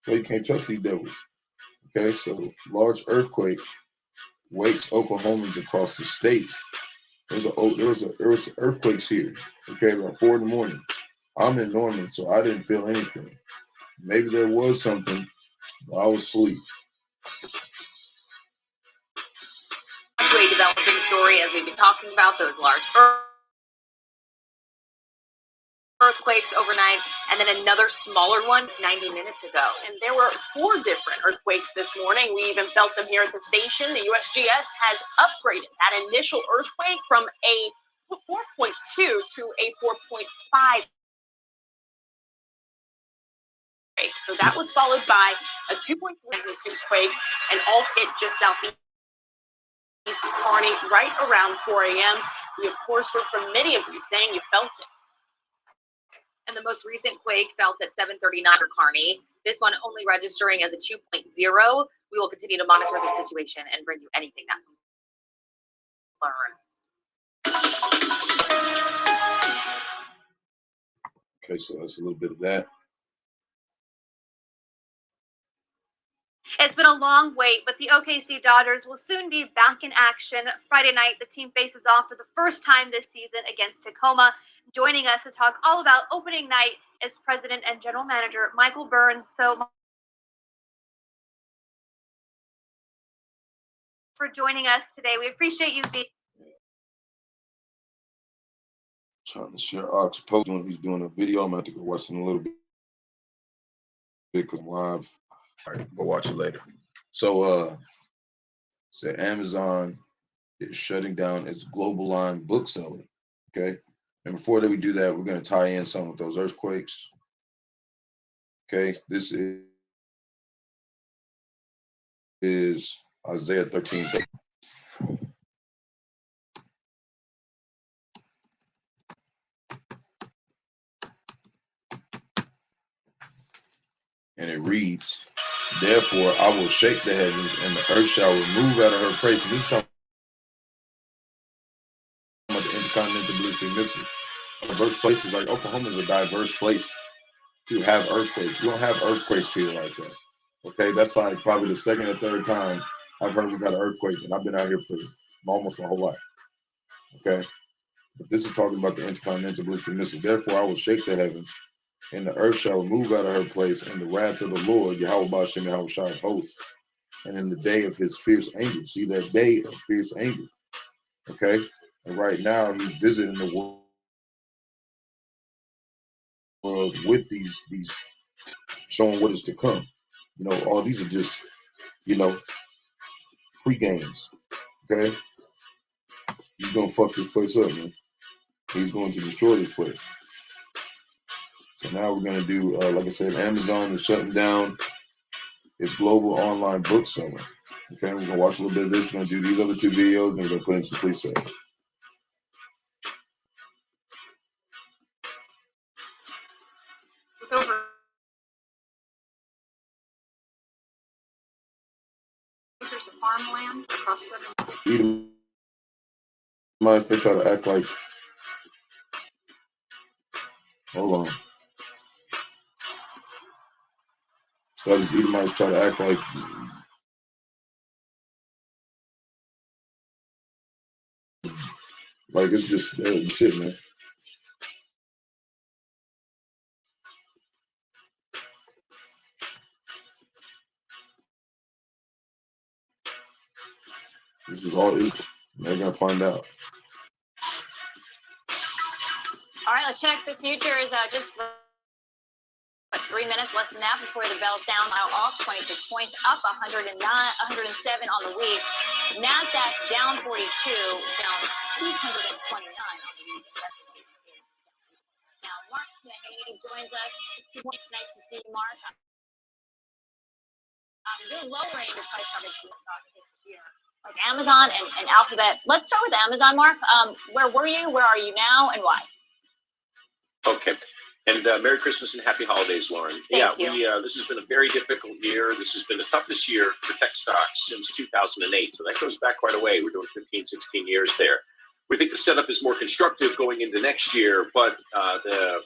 You can't trust these devils. Okay, so large earthquake wakes Oklahomans across the state. There was earthquakes here. Okay, around 4 in the morning. I'm in Norman, so I didn't feel anything. Maybe there was something, but I was asleep. A developing story as we've been talking about those large earthquakes overnight, and then another smaller one 90 minutes ago. And there were 4 different earthquakes this morning. We even felt them here at the station. The USGS has upgraded that initial earthquake from a 4.2 to a 4.5. So that was followed by a 2.3 magnitude quake, and all hit just southeast Kearney right around 4 a.m. We, of course, heard from many of you saying you felt it. And the most recent quake felt at 7:39 for Kearney. This one only registering as a 2.0. We will continue to monitor the situation and bring you anything that we learn. Okay, so that's a little bit of that. It's been a long wait, but the OKC Dodgers will soon be back in action. Friday night, the team faces off for the first time this season against Tacoma. Joining us to talk all about opening night is President and General Manager Michael Burns. So, for joining us today, we appreciate you being. Trying to share Ox post when he's doing a video. I'm going to have to go watch it in a little bit because I'm live. All right, go watch it later. So, Amazon is shutting down its global line book selling. Okay, and before that we do that, we're going to tie in some of those earthquakes. Okay, this is Isaiah 13. And it reads, therefore I will shake the heavens, and the earth shall remove out of her place. And this is intercontinental ballistic missiles. Diverse places like Oklahoma is a diverse place to have earthquakes. You don't have earthquakes here like that. Okay, that's like probably the second or third time I've heard we got an earthquake, and I've been out here for almost my whole life. Okay, but this is talking about the intercontinental ballistic missile. Therefore, I will shake the heavens, and the earth shall remove out of her place, and the wrath of the Lord, Yahawah, Bahasham, Yahawashi of hosts, and in the day of his fierce anger. See that day of fierce anger. Okay, and right now he's visiting the world with these showing what is to come. You know, all these are just, you know, pre-games. Okay, he's gonna fuck this place up, man. He's going to destroy this place. So now we're gonna do, like I said, Amazon is shutting down its global online book selling. Okay, we're gonna watch a little bit of this. We're gonna do these other two videos, and then we're gonna put in some presets. With over acres of farmland across 7 states. Edomites, they try to act like, hold on. So these Edomites try to act like it's just shit, man. This is all Israel. They're gonna find out. All right, let's check the futures. Just 3 minutes, less than that before the bell sounds. Now off 26 points, up 109, 107 on the week. NASDAQ down 42, down 229 on the week. Now Mark Mahaney joins us. Nice to see you, Mark. You're lowering the price target here, like Amazon and Alphabet. Let's start with Amazon, Mark. Where were you? Where are you now? And why? Okay. And Merry Christmas and Happy Holidays, Lauren. Thank you. This has been a very difficult year. This has been the toughest year for tech stocks since 2008. So that goes back quite a way. We're doing 15, 16 years there. We think the setup is more constructive going into next year, but the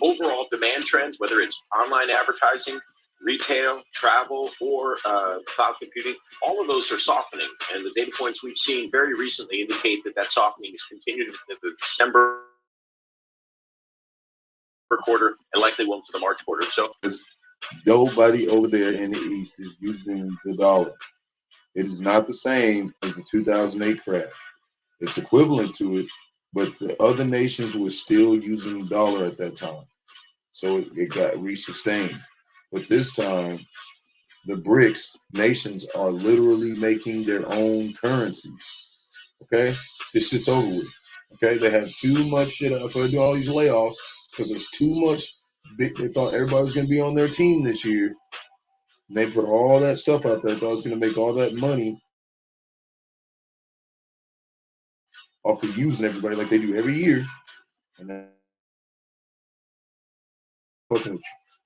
overall demand trends, whether it's online advertising, retail, travel, or cloud computing, all of those are softening. And the data points we've seen very recently indicate that softening is continuing into the December quarter and likely will into the March quarter. So nobody over there in the East is using the dollar. It is not the same as the 2008 crash. It's equivalent to it, but the other nations were still using the dollar at that time. So it got resustained. But this time, the BRICS nations are literally making their own currency. Okay? This shit's over with. Okay? They have too much shit up. They're doing all these layoffs because there's too much. They thought everybody was going to be on their team this year. And they put all that stuff out there. Thought it was going to make all that money off of using everybody like they do every year. And then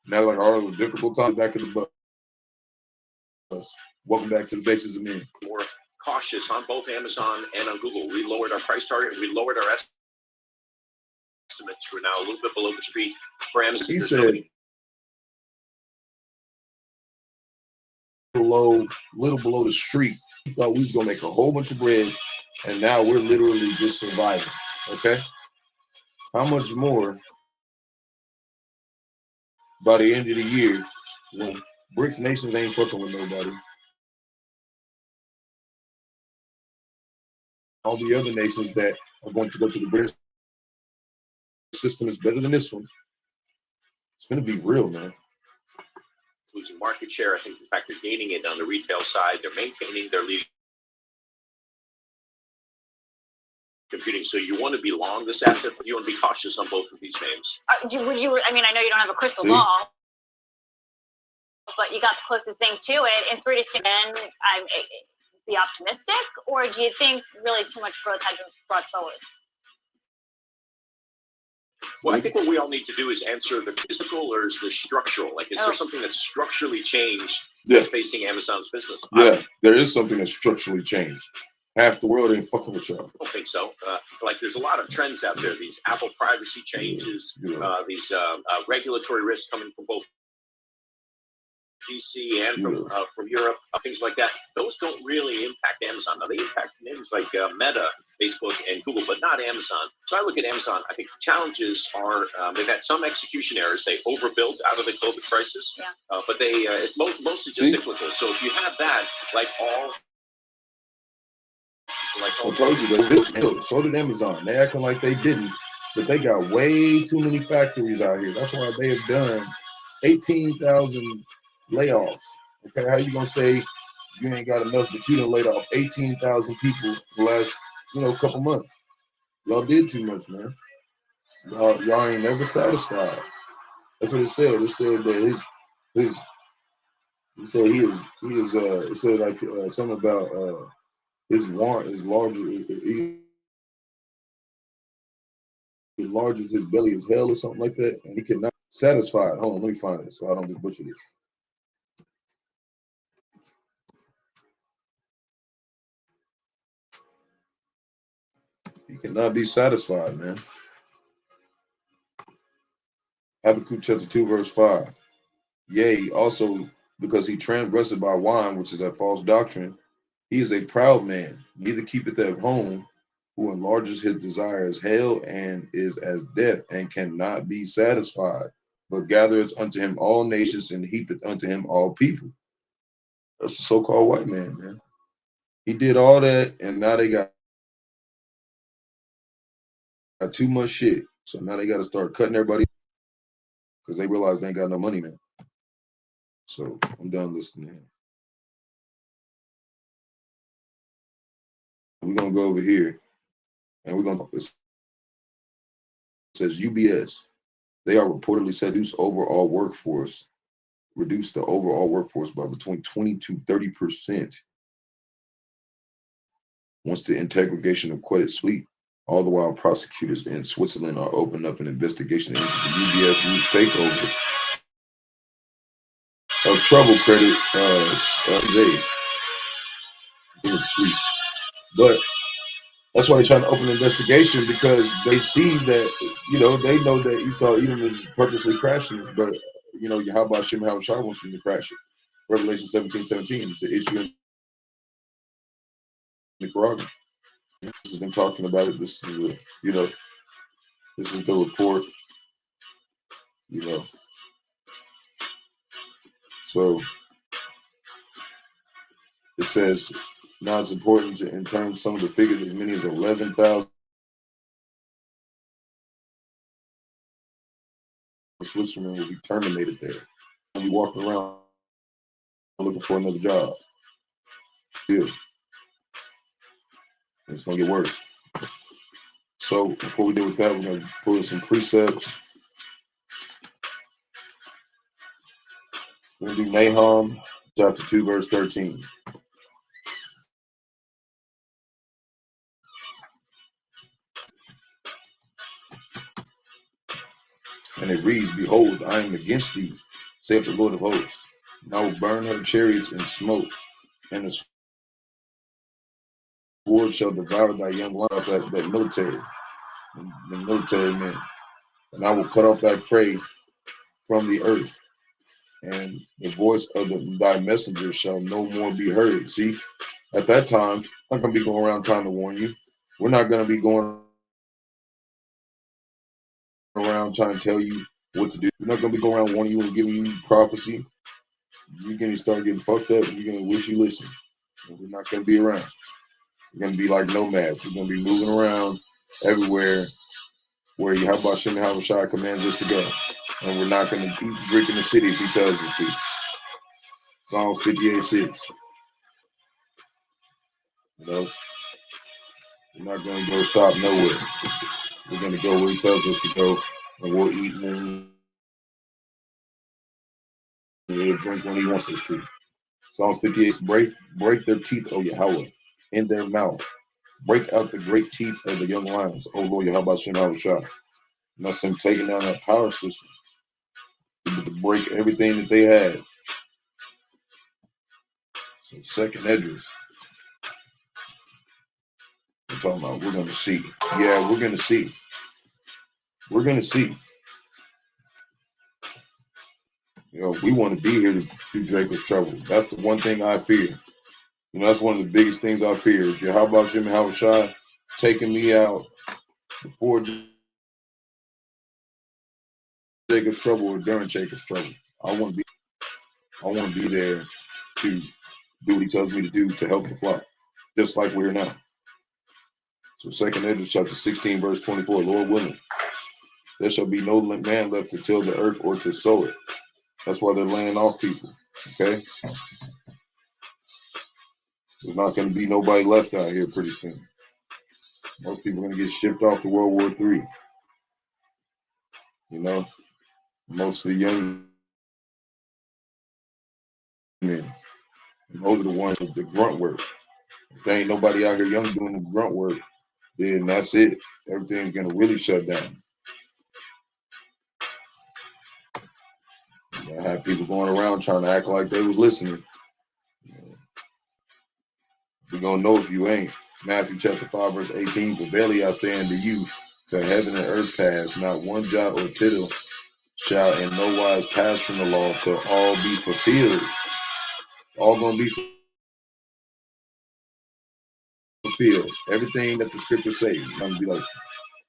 now like all the difficult times back in the bus. Welcome back to the bases of men. More cautious on both Amazon and on Google. We lowered our price target. We lowered our estimates. We're now a little bit below the street for Amazon. He said little below the street. He thought we was gonna make a whole bunch of bread, and now we're literally just surviving. Okay, how much more by the end of the year when BRICS nations ain't fucking with nobody? All the other nations that are going to go to the BRICS system is better than this one. It's gonna be real, man. Losing market share. I think, in fact, they're gaining it on the retail side. They're maintaining their lead computing. So you want to be long this asset, but you want to be cautious on both of these names. Would you? I mean, I know you don't have a crystal ball, but you got the closest thing to it in 3 to 6. And be optimistic, or do you think really too much growth has been brought forward? Well, I think what we all need to do is answer the physical or is the structural. Like, is there something that's structurally changed that's facing Amazon's business? Yeah, there is something that's structurally changed. Half the world ain't fucking with y'all. I don't think so. Like, there's a lot of trends out there. These Apple privacy changes, these regulatory risks coming from both DC and from Europe, things like that. Those don't really impact Amazon. Now, they impact names like Meta, Facebook, and Google, but not Amazon. So I look at Amazon. I think the challenges are they've had some execution errors. They overbuilt out of the COVID crisis, but it's mostly just cyclical. So if you have that, like all. I told you they built. So did Amazon. They acting like they didn't, but they got way too many factories out here. That's why they have done 18,000 layoffs. Okay, how you gonna say you ain't got enough, but you done laid off 18,000 people the last, couple months? Y'all did too much, man. Y'all ain't never satisfied. That's what it said. It said that it said like something about his want is larger. As large as his belly is hell or something like that, and he cannot satisfied. Hold on, let me find it so I don't just butcher this. He cannot be satisfied, man. Habakkuk chapter 2, verse 5. Yea, also because he transgressed by wine, which is that false doctrine, he is a proud man, neither keepeth at home, who enlarges his desire as hell and is as death, and cannot be satisfied, but gathereth unto him all nations and heapeth unto him all people. That's the so-called white man, man. He did all that, and now they got too much shit. So now they got to start cutting everybody because they realize they ain't got no money, man. So I'm done listening to him. We're going to go over here, and we're going to, it says UBS. They are reportedly set to reduce the overall workforce by between 20 to 30% once the integration of credit fleet. All the while, prosecutors in Switzerland are opening up an investigation into the UBS Group's takeover of trouble credit in Swiss. But that's why they're trying to open an investigation, because they see that, they know that Esau Edom is purposely crashing it, but, Bahasham wants them to crash it. Revelation 17:17 to issue in Nicaragua. This has been talking about it. This is, this is the report, So it says, now it's important in terms of some of the figures, as many as 11,000 Switzerland will be terminated there. They'll be walking around looking for another job. Still. It's going to get worse. So before we deal with that, we're going to pull in some precepts. We're going to do Nahum chapter 2, verse 13. And it reads, behold, I am against thee, saith the Lord of hosts. And I will burn her chariots in smoke, and the sword shall devour thy young life, that military, the military men. And I will cut off thy prey from the earth, and the voice of thy messengers shall no more be heard. See, at that time, I'm not going to be going around trying to warn you. We're not going to be going around trying to tell you what to do. We're not going to be going around warning you and giving you prophecy. You're going to start getting fucked up, and you're going to wish you listened. And we're not going to be around. We're going to be like nomads. We're going to be moving around everywhere where Yahawashi commands us to go. And we're not going to eat and drink in the city if he tells us to. Psalms 58:6. We're not going to go stop nowhere. We're going to go where he tells us to go, and we'll eat and we'll drink when he wants us to. Psalms 58, break their teeth, O Yahawah, in their mouth. Break out the great teeth of the young lions, O Lord Yahawashi. And that's them taking down that power system to break everything that they had. So second Esdras. talking about. We're gonna see. Yeah, we're gonna see. We're gonna see. We want to be here to do Jacob's trouble. That's the one thing I fear. That's one of the biggest things I fear. Bahasham and Yahawashi taking me out before Jacob's trouble or during Jacob's trouble. I want to be there to do what he tells me to do to help the flock, just like we're now. So 2nd Ezra chapter 16, verse 24, Lord willing, there shall be no man left to till the earth or to sow it. That's why they're laying off people, okay? There's not going to be nobody left out here pretty soon. Most people are going to get shipped off to World War III. Most of the young men, and those are the ones with the grunt work. If there ain't nobody out here young doing the grunt work, then that's it. Everything's going to really shut down. I have people going around trying to act like they was listening. We're going to know if you ain't. Matthew chapter 5, verse 18, for verily I say unto you, till heaven and earth pass, not one jot or tittle shall in no wise pass from the law till all be fulfilled. It's all going to be fulfilled. Everything that the scriptures say. You're going to be like,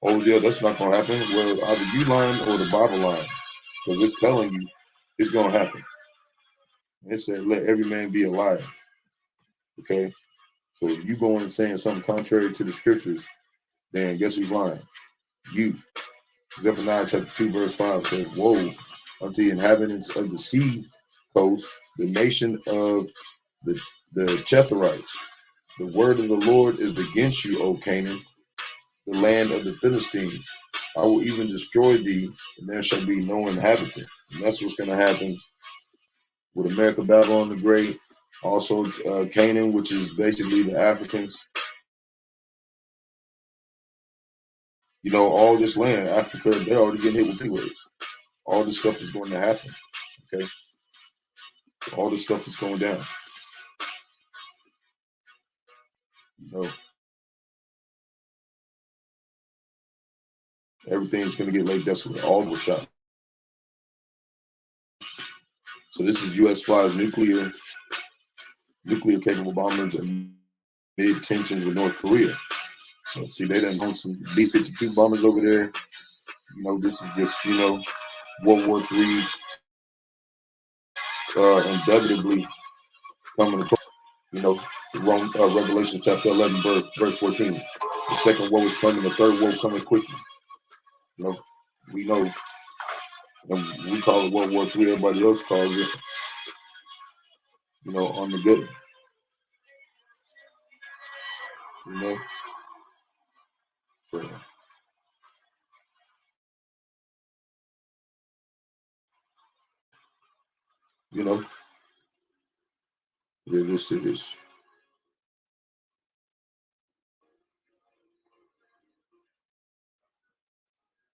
oh yeah, that's not going to happen. Well, either you lying or the Bible lying. Because it's telling you it's going to happen. It said, let every man be a liar. Okay? So if you go and saying something contrary to the scriptures, then guess who's lying? You. Zephaniah chapter 2, verse 5 says, woe unto the inhabitants of the sea coast, the nation of the Chetherites. The word of the Lord is against you, O Canaan, the land of the Philistines. I will even destroy thee, and there shall be no inhabitant. And that's what's going to happen with America, Babylon the Great, also Canaan, which is basically the Africans. All this land, Africa, they're already getting hit with P-words. All this stuff is going to happen, okay? All this stuff is going down. Everything's going to get laid desolate. All were shot. So this is U.S. flies nuclear capable bombers and mid tensions with North Korea. So see, they done own some B-52 bombers over there. This is just World War III indubitably coming across. Revelation chapter 11, verse 14. The second woe is coming, the third woe coming quickly. We know, and we call it World War III. Everybody else calls it, Armageddon. So, this is.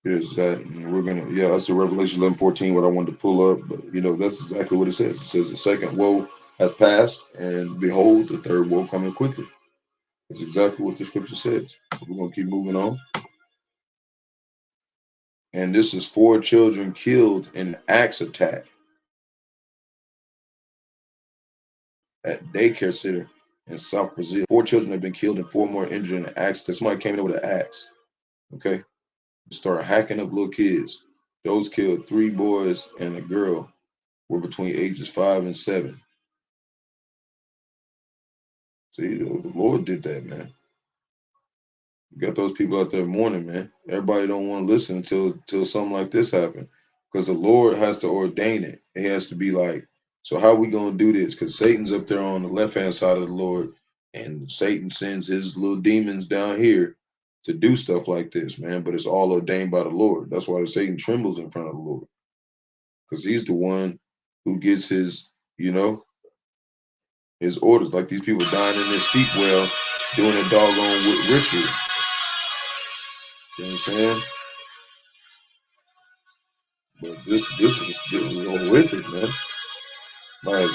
Here's that, and we're gonna, that's the Revelation 11:14. What I wanted to pull up, but that's exactly what it says. It says the second woe has passed, and behold, the third woe coming quickly. That's exactly what the scripture says. We're gonna keep moving on. And this is 4 children killed in an axe attack at daycare center in South Brazil. 4 children have been killed and 4 more injured in an axe. Somebody came in with an axe. Okay. Started hacking up little kids. Those killed 3 boys and a girl were between ages 5 and 7. See, the Lord did that, man. You got those people out there mourning, man. Everybody don't want to listen until something like this happens, because the Lord has to ordain it. It has to be like, so how are we going to do this? Because Satan's up there on the left-hand side of the Lord, and Satan sends his little demons down here to do stuff like this, man. But it's all ordained by the Lord. That's why Satan trembles in front of the Lord, because he's the one who gets his, his orders. Like these people dying in their steep well, doing a doggone ritual. You know what I'm saying? But this is horrific, man. Like,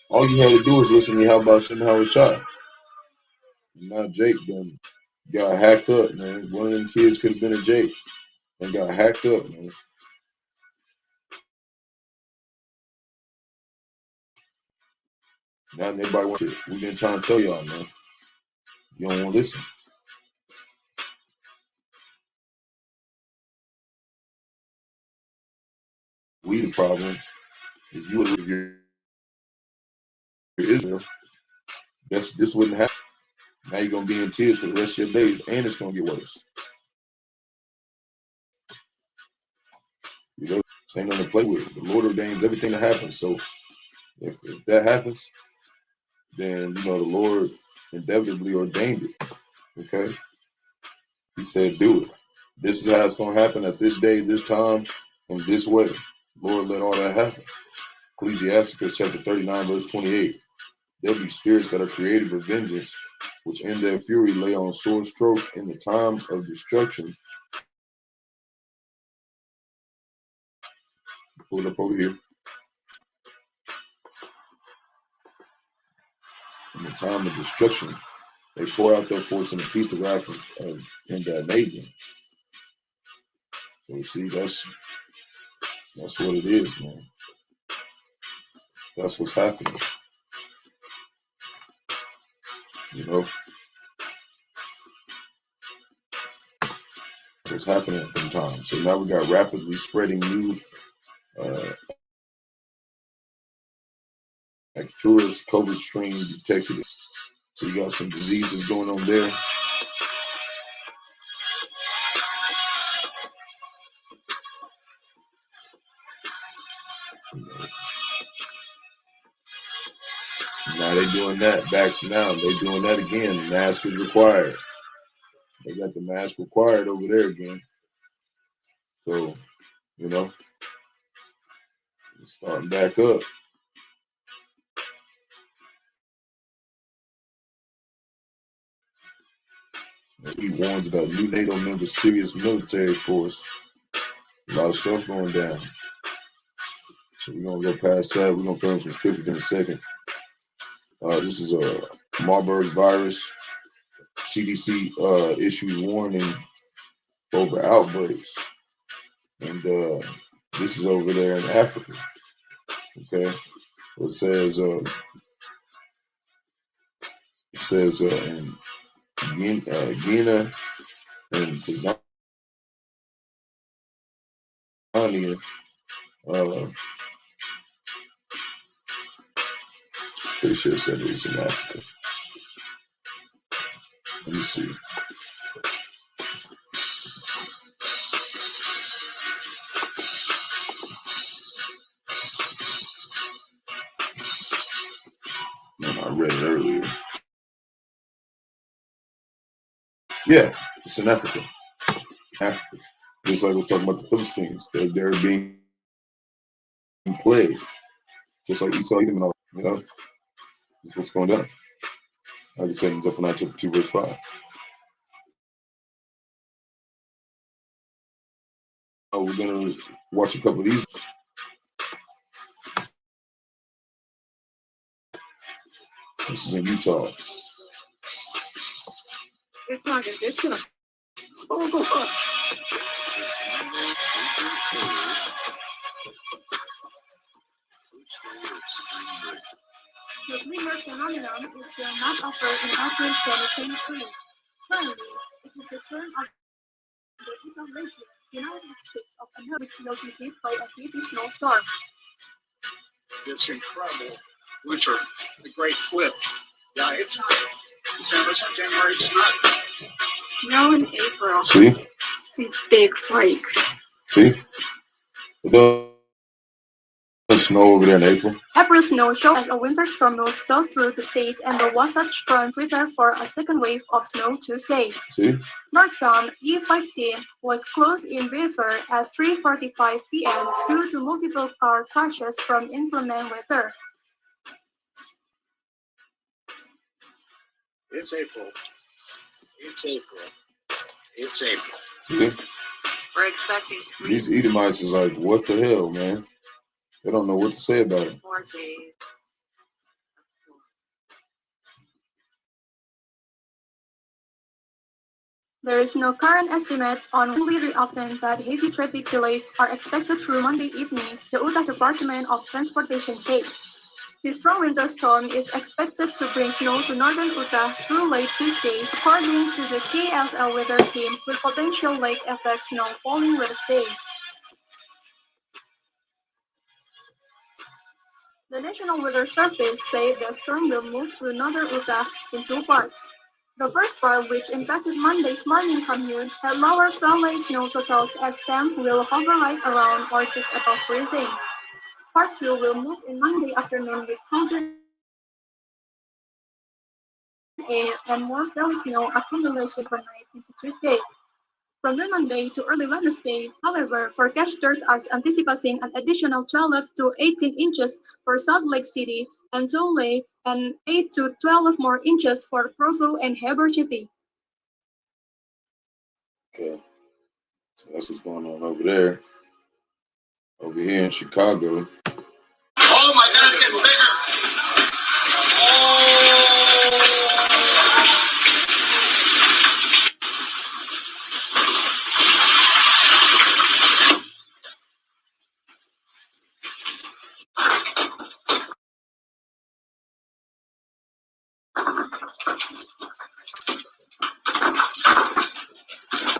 all you had to do is listen to Bahasham Yahawashi. Now Jake done got hacked up, man. One of them kids could have been a Jake and got hacked up, man. Now everybody wants it. We've been trying to tell y'all, man. You don't want to listen. We the problem. If you would live your Israel, this wouldn't happen. Now you're gonna be in tears for the rest of your days, and it's gonna get worse. You know, this ain't nothing to play with. The Lord ordains everything to happen. So if that happens, then you know the Lord inevitably ordained it. Okay, He said, "Do it. This is how it's gonna happen at this day, this time, and this way." Lord, let all that happen. Ecclesiasticus chapter 39, verse 28. There'll be spirits that are created for vengeance, which in their fury lay on sword strokes in the time of destruction. Pull it up over here. In the time of destruction, they pour out their force in the peace of wrath and damnation. So see, that's what it is, man. That's what's happening. You know, that's what's happening at them times. So now we got rapidly spreading new Arcturus COVID strain detected. So you got some diseases going on there. Now they doing that back now. They doing that again. The mask is required. They got the mask required over there again. So, you know, it's starting back up. He warns about new NATO members' serious military force. A lot of stuff going down. So we're going to go past that. We're going to throw in some scriptures in a second. This is a Marburg virus. CDC issues warning over outbreaks. And this is over there in Africa. Okay. It says in Guinea and Tanzania, pretty sure it said it was in Africa. Let me see. Man, I read it earlier. Yeah, it's in Africa. Africa. Just like I was talking about the Philistines. They're being plagued. Just like Esau, you know? That's what's going down. Like I said in Zephaniah chapter 2, verse 5. We're going to watch a couple of these. This is in Utah. It's not good. It's gonna. Oh. The Greenberg phenomenon is still not offered in April 2023. Currently, it is the turn of the Utah region, United States of America, which will be hit by a heavy snowstorm. This incredible winter, the great flip. Yeah, it's December, January, it's not. Snow in April. See? These big flakes. See? It doesn't snow over there in April. April snow shows as a winter storm moves south through the state, and the Wasatch Front prepare for a second wave of snow Tuesday. See? Northbound E15 was closed in Beaver at 3:45 p.m. due to multiple car crashes from inclement weather. It's April. It's April. It's April. See? We're expecting 3 These Edomites is like, what the hell, man? They don't know what to say about it. 4 days. There is no current estimate on when will reopen, but heavy traffic delays are expected through Monday evening, the Utah Department of Transportation said. The strong winter storm is expected to bring snow to northern Utah through late Tuesday, according to the KSL weather team, with potential lake effect snow falling with a spade. The National Weather Service said the storm will move through northern Utah in two parts. The first part, which impacted Monday's morning commute, had lower valley snow totals as temps will hover right around or just above freezing. Part 2 will move in Monday afternoon with colder air and more valley snow accumulation overnight into Tuesday. From Monday to early Wednesday, however, forecasters are anticipating an additional 12 to 18 inches for Salt Lake City and Tulare and 8 to 12 more inches for Provo and Heber City. Okay, so that's what's going on over there. Over here in Chicago. Oh my God, it's getting bigger.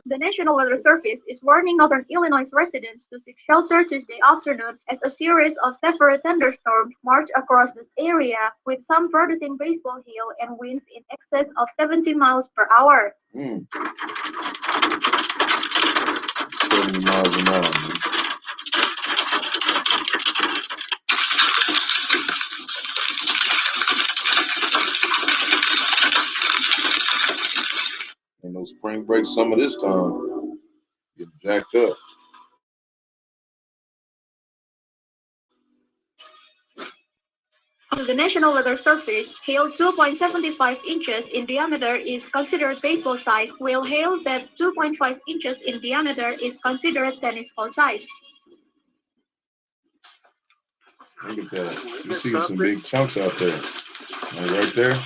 The National Weather Service is warning northern Illinois residents to seek shelter Tuesday afternoon as a series of severe thunderstorms march across this area, with some producing baseball hail and winds in excess of 70 miles per hour. 70 miles an hour, man. Ain't no spring break summer this time. Getting jacked up. The National Weather Service, hail 2.75 inches in diameter is considered baseball size, while hail that 2.5 inches in diameter is considered tennis ball size. Look at that. You see some big chunks out there. Right there.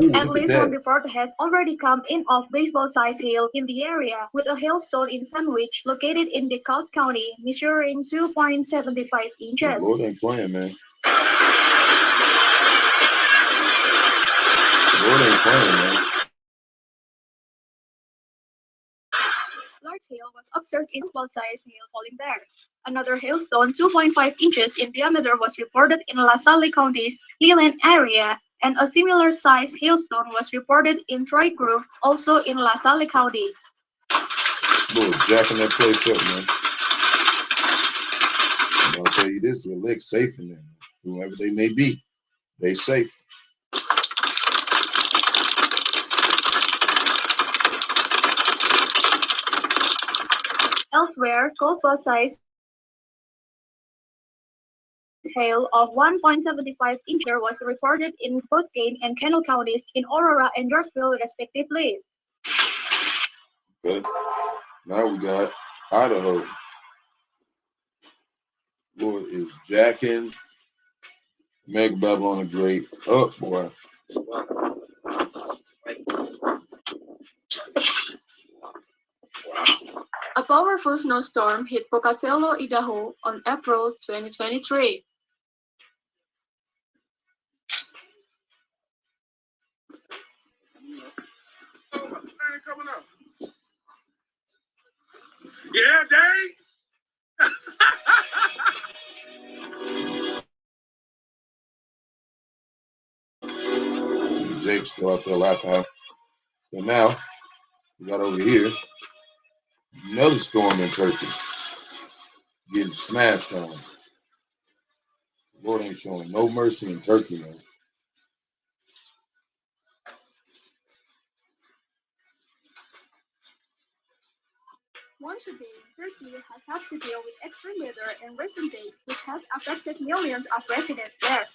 Ooh, At least one report has already come in of baseball-sized hail in the area, with a hailstone in Sandwich, located in DeKalb County, measuring 2.75 inches. Lord ain't playing, man. Lord ain't playing, man. Large hail was observed in baseball-sized hail falling there. Another hailstone 2.5 inches in diameter was reported in LaSalle County's Leland area, and a similar size hailstone was reported in Troy Grove, also in LaSalle County. Lord, jacking that place up, man. I'll tell you this, the lake's safe in there. Whoever they may be, they safe. Elsewhere, cold-size hail of 1.75 inches was reported in both Kane and Kendall counties in Aurora and Yorkville, respectively. Okay. Now we got Idaho. Lord is jacking Mega Babylon the Great up, boy. A powerful snowstorm hit Pocatello, Idaho on April 2023. Yeah, Dave. Jake's still out there laughing. So now we got over here another storm in Turkey getting smashed on. Lord ain't showing no mercy in Turkey, man. Once again, Turkey has had to deal with extreme weather in recent days, which has affected millions of residents there.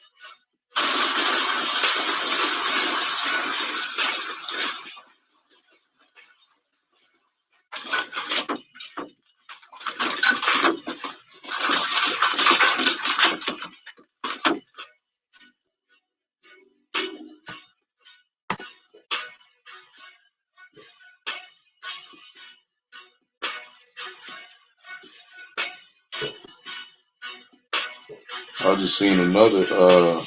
I just seen another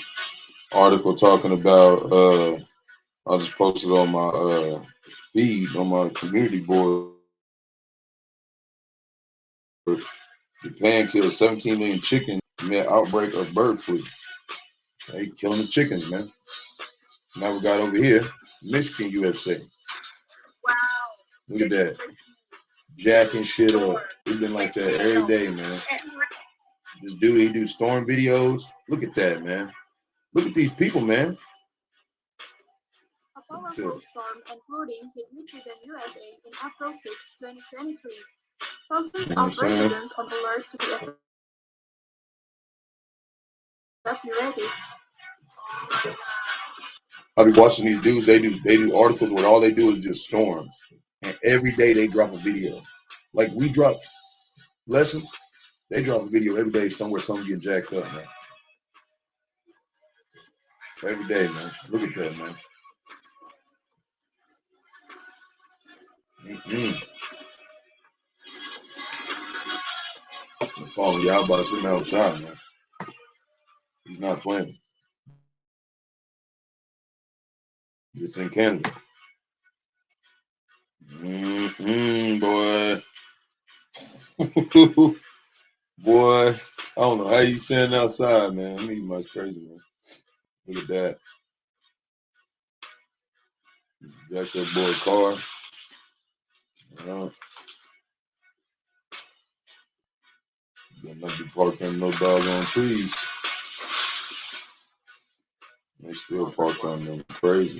article talking about. I just posted on my feed on my community board. Japan killed 17 million chickens amid outbreak of bird flu. They killing the chickens, man. Now we got over here, Michigan USA. Wow. Look at that. Jacking shit up. We've been like that every day, man. This dude, he do storm videos. Look at that, man. Look at these people, man. A powerful storm and flooding hit Michigan, USA in April 6, 2023. Thousands of residents on alert to be evacuated. I be watching these dudes. They do articles where all they do is just storms, and every day they drop a video. Like we drop lessons, they drop a video every day somewhere. Something get jacked up, man. Every day, man. Look at that, man. I'm calling Yahawah sitting outside, man. He's not playing. It's in Canada. Boy. Boy, I don't know how you standing outside, man. I mean, much crazy, man. Look at that. Jacked up boy car. Better not be parked on no doggone trees. They still parked on them. Crazy.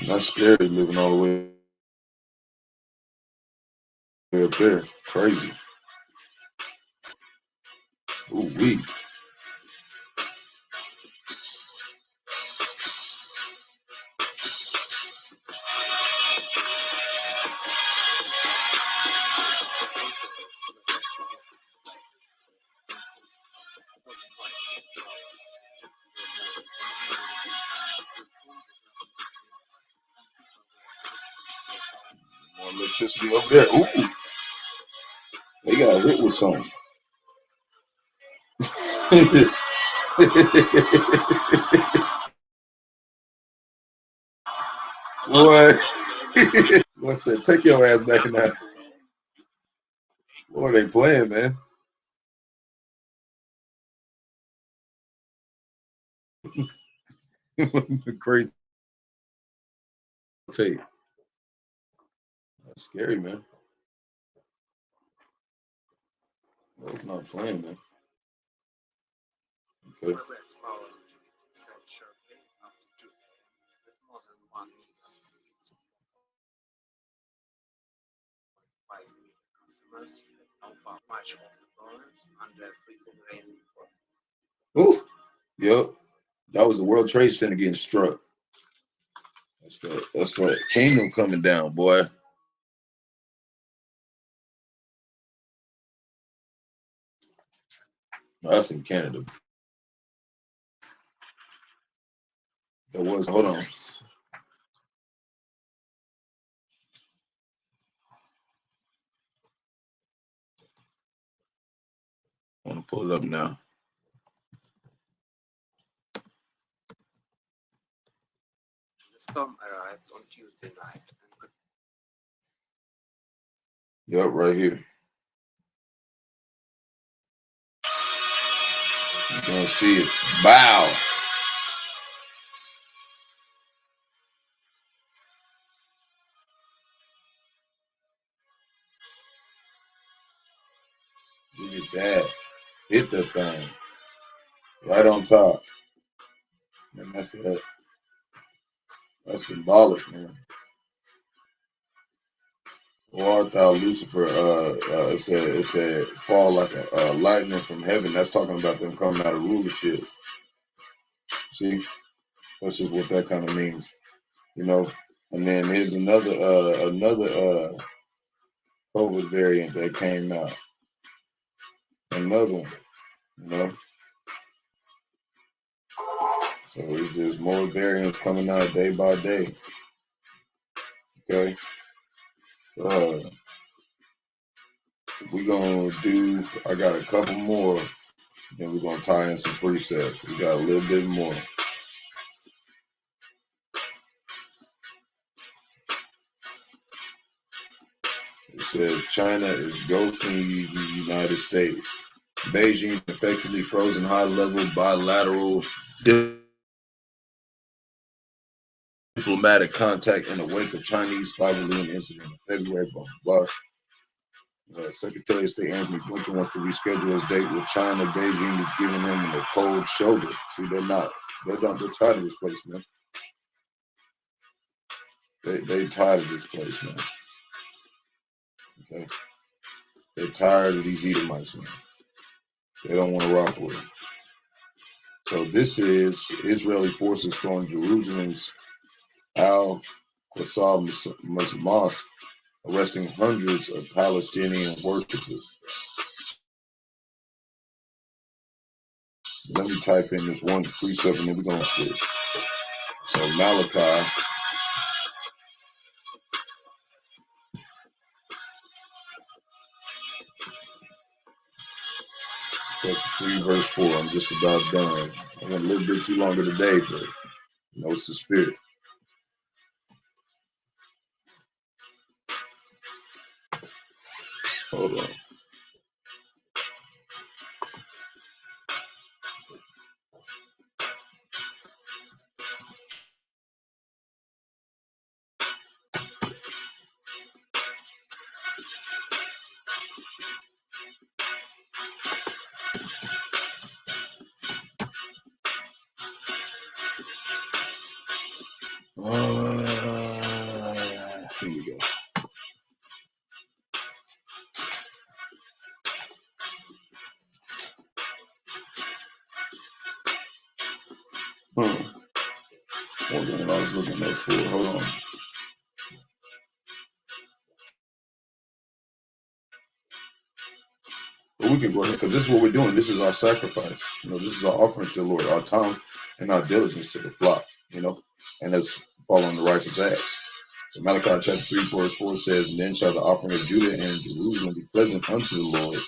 That's scary living all the way up there. Crazy. Ooh, wee. More electricity over there. Ooh. They got hit with something. Boy. What's that? Take your ass back in that. Boy, they playing, man. Crazy tape. That's scary, man. That's not playing, man. Okay. Ooh, yep. That was the World Trade Center getting struck. That's right. Kingdom coming down, boy. That's in Canada. That was, hold on. I want to pull it up now. The storm arrived on Tuesday night. Yep, right here. You can see it. Bow. Look at that. Hit that thing. Right on top. And that's it. That's symbolic, man. Or I thought Lucifer, it said fall like a lightning from heaven. That's talking about them coming out of rulership. See, that's just what that kind of means, you know. And then here's another COVID variant that came out. Another one, you know. So it's just more variants coming out day by day. Okay. We're gonna do, I got a couple more, then we're gonna tie in some presets. We got a little bit more. It says China is ghosting the United States. Beijing effectively frozen high-level bilateral diplomatic contact in the wake of Chinese spy balloon incident in February. Blah, blah, blah. Secretary of State Anthony Blinken wants to reschedule his date with China. Beijing is giving him a cold shoulder. See, they're tired of this place, man. They tired of this place, man. Okay. They're tired of these Edomites, man. They don't want to rock with them. So this is Israeli forces stormed Jerusalem's Al-Qasab Mosque, arresting hundreds of Palestinian worshippers. Let me type in this one precept and then we're going to switch. So Malachi chapter 3, verse 4. I'm just about done. I went a little bit too longer today, but you know, it's the spirit. Hold on. Here we go. Hold on, I was looking up for it. Hold on. But we can go ahead because this is what we're doing. This is our sacrifice. You know, this is our offering to the Lord, our time and our diligence to the flock, you know, and that's following the righteous acts. So Malachi chapter 3, verse 4 says, "And then shall the offering of Judah and Jerusalem be pleasant unto the Lord,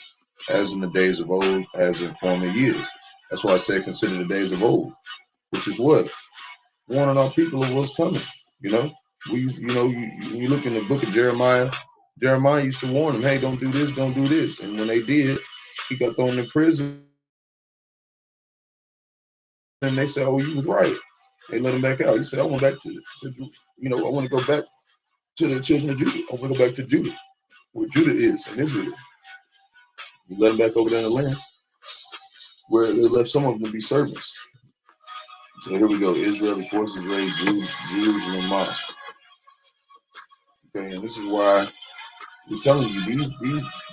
as in the days of old, as in former years." That's why I said consider the days of old, which is what? Warning our people of what's coming. You know, you look in the book of Jeremiah. Jeremiah used to warn them, hey, don't do this, don't do this. And when they did, he got thrown in prison. And they said, oh, you was right. They let him back out. He said, I went back to I want to go back to the children of Judah. I want to go back to Judah, where Judah is and Israel. You let them back over there in the lands where they left some of them to be servants. So here we go. Israeli forces raid Jerusalem mosque. Okay, and this is why we're telling you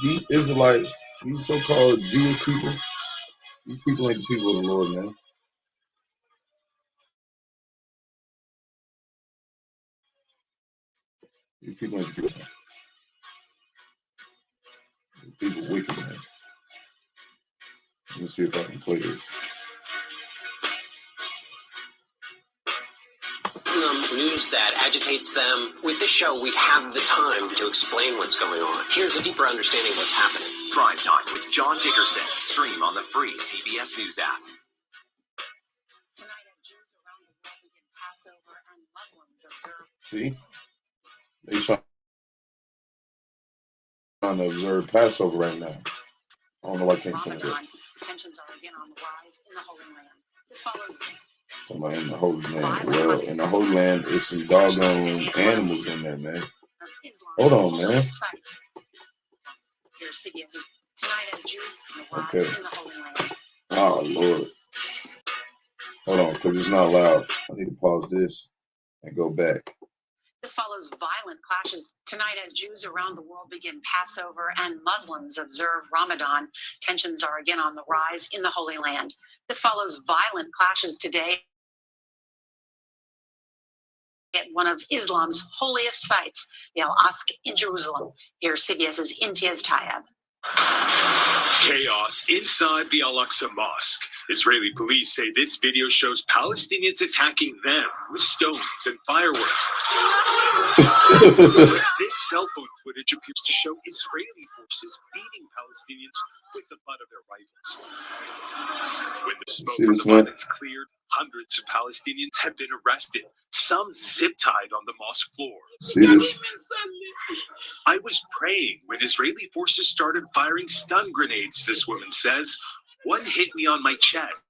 these Israelites, these so-called Jewish people, these people ain't the people of the Lord, man. These people ain't the people. These people wicked, man. Let me see if I can play this. News that agitates them. With this show, we have the time to explain what's going on. Here's a deeper understanding of what's happening. Prime Time with John Dickerson. Stream on the free CBS News app. Tonight, as Jews around the world begin Passover and Muslims observe. See? They trying to observe Passover right now. I don't know why I can't change that. Tensions are again on the rise in the Holy Land. This follows. Somebody in the Holy Land. Well, in the Holy Land, it's some doggone animals in there, man. Hold on, man. Okay. Oh, Lord. Hold on, because it's not loud. I need to pause this and go back. This follows violent clashes tonight as Jews around the world begin Passover and Muslims observe Ramadan. Tensions are again on the rise in the Holy Land. This follows violent clashes today at one of Islam's holiest sites, the Al-Aqsa in Jerusalem. Here's CBS's Imtiaz Tayeb. Chaos inside the Al-Aqsa Mosque. Israeli police say this video shows Palestinians attacking them with stones and fireworks. This cell phone footage appears to show Israeli forces beating Palestinians with the butt of their rifles. When the smoke from the violence cleared, hundreds of Palestinians have been arrested, some zip-tied on the mosque floor. I was praying when Israeli forces started firing stun grenades, this woman says. One hit me on my chest.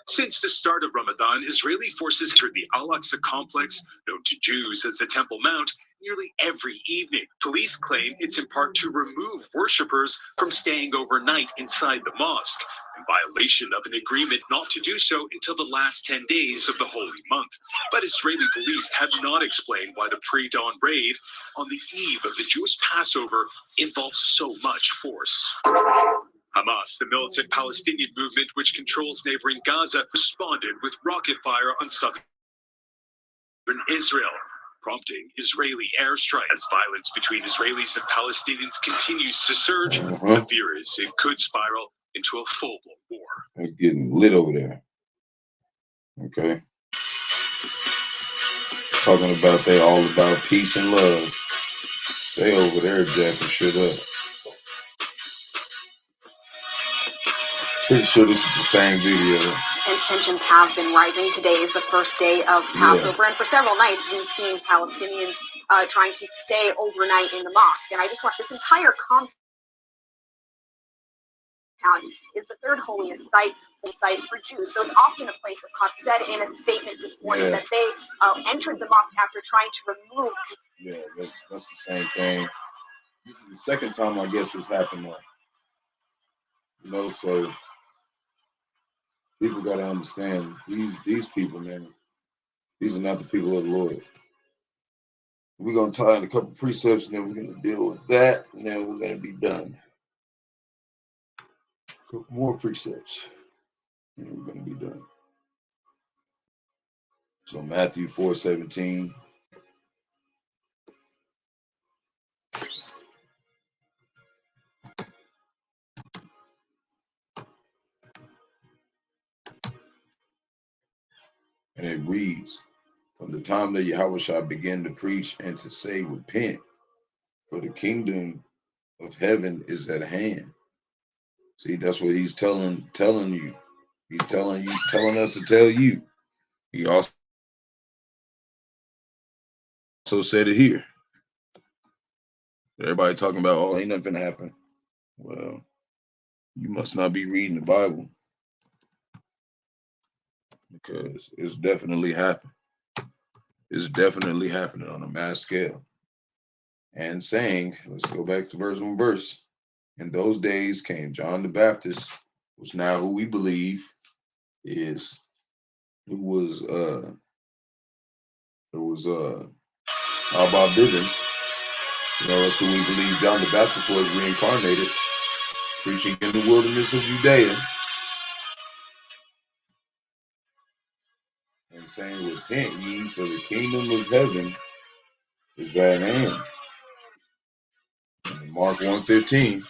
Since the start of Ramadan, Israeli forces entered the Al-Aqsa complex, known to Jews as the Temple Mount, nearly every evening. Police claim it's in part to remove worshippers from staying overnight inside the mosque, in violation of an agreement not to do so until the last 10 days of the holy month. But Israeli police have not explained why the pre-dawn raid on the eve of the Jewish Passover involves so much force. Hamas, the militant Palestinian movement which controls neighboring Gaza, responded with rocket fire on southern Israel, prompting Israeli airstrikes. As violence between Israelis and Palestinians continues to surge, the fear is it could spiral into a full-blown war. It's getting lit over there. Okay. Talking about they all about peace and love. They over there jacking shit up. Pretty sure this is the same video. And tensions have been rising. Today is the first day of Passover, and for several nights we've seen Palestinians trying to stay overnight in the mosque. And I just want this entire compound is the third holiest site for Jews. So it's often a place of conflict. Said in a statement this morning that they entered the mosque after trying to remove. Yeah, that's the same thing. This is the second time I guess this happened now. You know, so people got to understand these people, man. These are not the people of the Lord. We're going to tie in a couple precepts, and then we're going to deal with that, and then we're going to be done. A couple more precepts, and we're going to be done. So Matthew 4:17. And it reads, from the time that Yahawashi began to preach and to say, repent, for the kingdom of heaven is at hand. See, that's what he's telling you. He's telling us to tell you. He also said it here. Everybody talking about, oh, ain't nothing gonna happen. Well, you must not be reading the Bible, because it's definitely happening. It's definitely happening on a mass scale. And saying, let's go back to verse. In those days came John the Baptist, who's now who we believe is, who was Bob Bivens. You know, that's who we believe John the Baptist was, reincarnated, preaching in the wilderness of Judea. And saying, repent ye, for the kingdom of heaven is at hand. In Mark 1:15.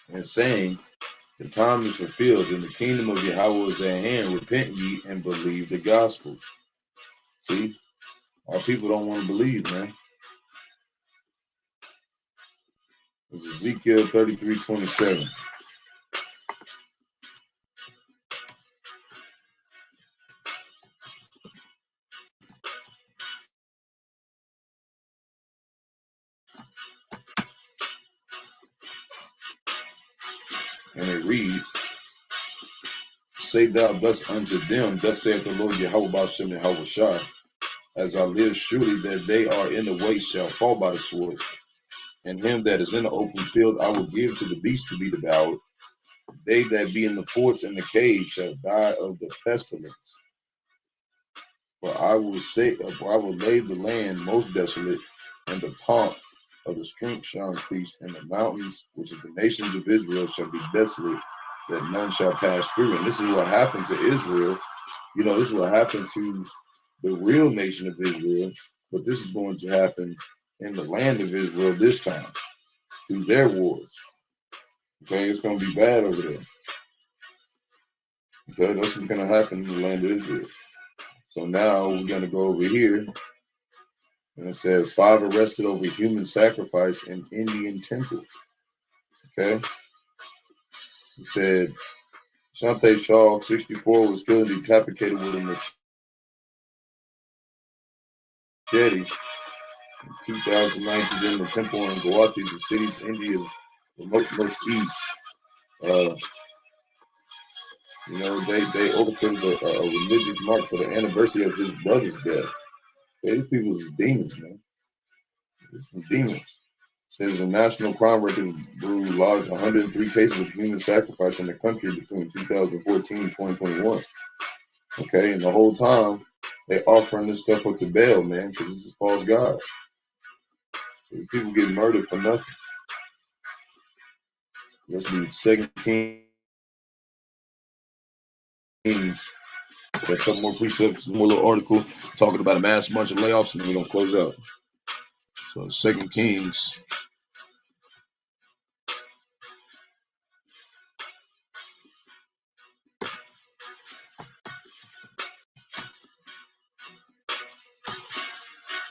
And saying, the time is fulfilled and the kingdom of Yahawah is at hand. Repent ye and believe the gospel. See, our people don't want to believe, man. It's Ezekiel 33:27. And it reads, say thou thus unto them, thus saith the Lord Yahawah Bahasham Yahawashi, as I live, surely that they are in the way shall fall by the sword, and him that is in the open field I will give to the beast to be devoured. They that be in the forts and the caves shall die of the pestilence. For I will lay the land most desolate, and the pomp of the strength shall increase, and the mountains, which is the nations of Israel, shall be desolate, that none shall pass through. And this is what happened to Israel. You know, this is what happened to the real nation of Israel, but this is going to happen in the land of Israel this time through their wars. Okay, it's going to be bad over there. Okay, this is going to happen in the land of Israel. So now we're going to go over here, and it says 5 arrested over human sacrifice in Indian temple. Okay, it said Shante Shaw, 64, was killed and decapitated with a machete in 2019 in the temple in Guwahati, the city's India's remote east. You know, they overserved a religious mark for the anniversary of his brother's death. These people is demons, man. It's some demons. Says the national crime record bureau logged 103 cases of human sacrifice in the country between 2014 and 2021. Okay, and the whole time they offering this stuff up to bail, man, because this is false gods. So people get murdered for nothing. Let's do 2 Kings. Got a couple more precepts, more little article talking about a mass bunch of layoffs, and then we're gonna close out. So 2 Kings.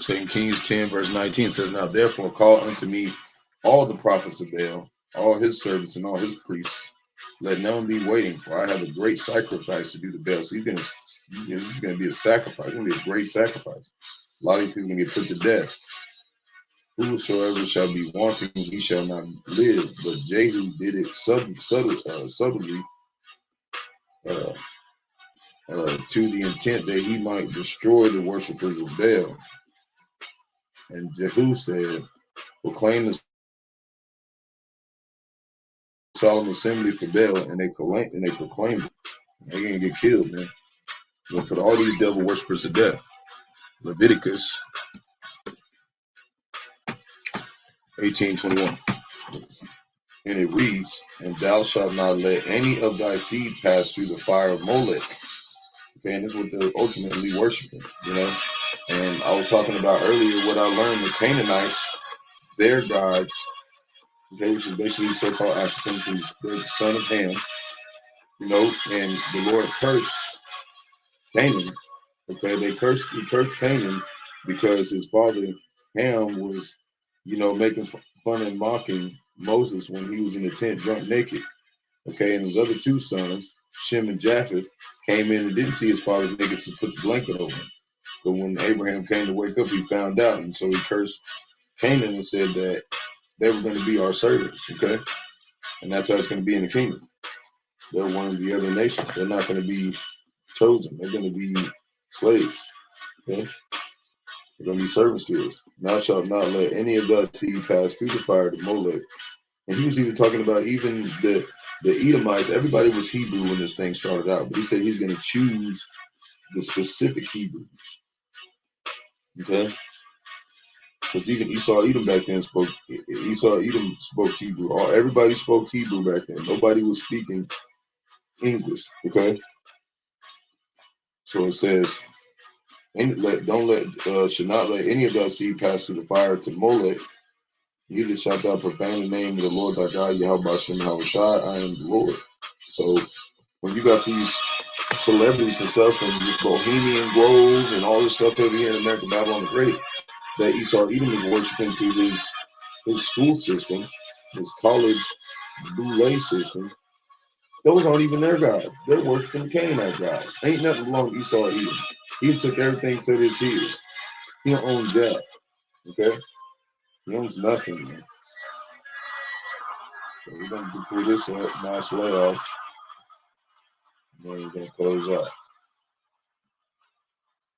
Second Kings 10, verse 19 says, "Now therefore call unto me all the prophets of Baal, all his servants and all his priests. Let none be waiting, for I have a great sacrifice to do to Baal." So this is going to be a sacrifice. It's going to be a great sacrifice. A lot of these people are going to get put to death. "Whosoever shall be wanting, he shall not live." But Jehu did it subtly to the intent that he might destroy the worshipers of Baal. And Jehu said, "Proclaim the solemn assembly for Baal," and they proclaimed it. They're going to get killed, man. They'll put all these devil worshippers to death. Leviticus 18:21. And it reads, "And thou shalt not let any of thy seed pass through the fire of Molech." Okay, and this is what they're ultimately worshiping, you know. And I was talking about earlier what I learned, the Canaanites, their gods, okay, which is basically so-called Africans, they're the son of Ham, you know, and the Lord cursed Canaan. Okay, he cursed Canaan because his father Ham was, you know, making fun and mocking Moses when he was in the tent drunk naked. Okay, and his other 2 sons, Shem and Japheth, came in and didn't see his father's naked, so put the blanket over him. But when Abraham came to wake up, he found out, and so he cursed Canaan and said that they were going to be our servants. Okay, and that's how it's going to be in the kingdom. They're one of the other nations. They're not going to be chosen. They're going to be slaves. Okay, they're going to be servants to us. "Thou shalt not let any of thy seed pass through the fire to Molech." And he was even talking about even the Edomites. Everybody was Hebrew when this thing started out, but he said he's going to choose the specific Hebrews. Okay, because even Edom back then spoke Hebrew. Everybody spoke Hebrew back then. Nobody was speaking English. Okay, so it says, should not let any of thy seed pass through the fire to Molech. Neither shalt thou profane the name of the Lord thy God, Bahasham, Yahawashi, I am the Lord. So when you got these celebrities and stuff, and this Bohemian Grove and all this stuff over here in America, Babylon the Great, that Esau Edom is worshiping through his school system, his college boule system, those aren't even their gods. They're worshiping Canaanite gods. Ain't nothing belong to Esau Edom. He took everything, said it's his. He don't own jack. Okay? He owns nothing, man. So we're going to pull this up, mass layoffs, and then we're going to close out.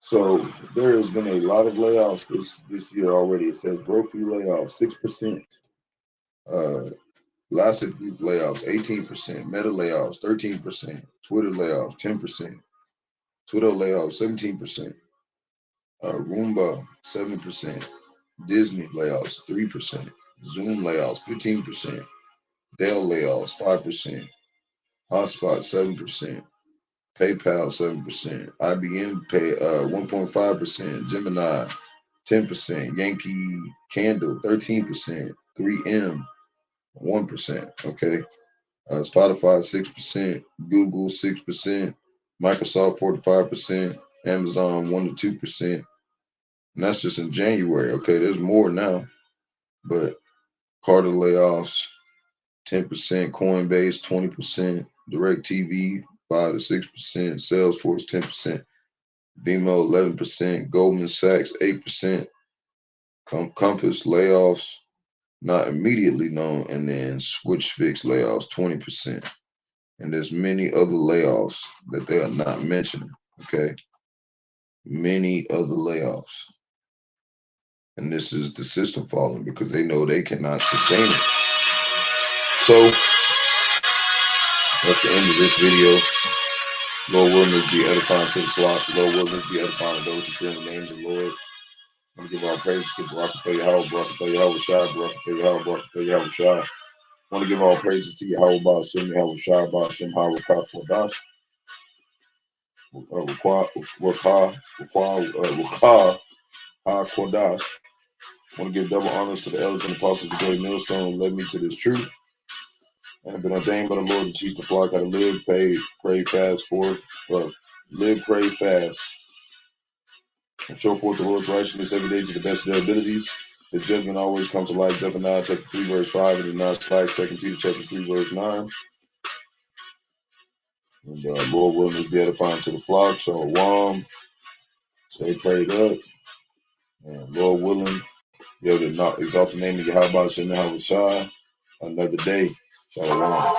So there has been a lot of layoffs this year already. It says Roku layoffs, 6%. Elastic Group layoffs, 18%. Meta layoffs, 13%. Twitter layoffs, 10%. Twitter layoffs, 17%. Roomba, 7%. Disney layoffs, 3%. Zoom layoffs, 15%. Dell layoffs, 5%. Hotspot 7%. PayPal 7%. IBM pay 1.5%. Gemini 10%. Yankee Candle 13%. 3M 1%. Okay. Spotify 6%. Google 6%. Microsoft 45%. Amazon 1 to 2%. And that's just in January. Okay, there's more now. But Carter layoffs 10%. Coinbase 20%. DirecTV 5 to 6%. Salesforce 10%. Vimo 11%. Goldman Sachs 8%. Compass layoffs not immediately known, and then Switch Fix layoffs 20%. And there's many other layoffs that they are not mentioning. Okay, many other layoffs. And this is the system falling because they know they cannot sustain it. So that's the end of this video. Lord willing, this be edifying to the flock. Lord willing, this be edifying to those who fear in the name of the Lord. I'm going to give all praises to Barak, Yahawah, Barak, Yahawashi, Barak, Yahawah, Barak, Yahawashi. I want to give all praises to Yahawah, Bahasham, Yahawashi, Bahasham, Rawchaa, Qadash, Rawchaa, Qadash. I want to give double honors to the elders and apostles of the great millstone who led me to this truth. And have been ordained by the Lord to teach the flock how to live, pray, fast, live, pray, fast, and show forth the Lord's righteousness every day to the best of their abilities. His judgment always comes to light. Zephaniah chapter 3, verse 5, and the non-slack 2 Peter chapter 3, verse 9. And Lord willing, be edifying to the flock. Shalom. Stay prayed up. And Lord willing, be able to exalt the name of Yahawah, Yahawashi, another day. Shalom.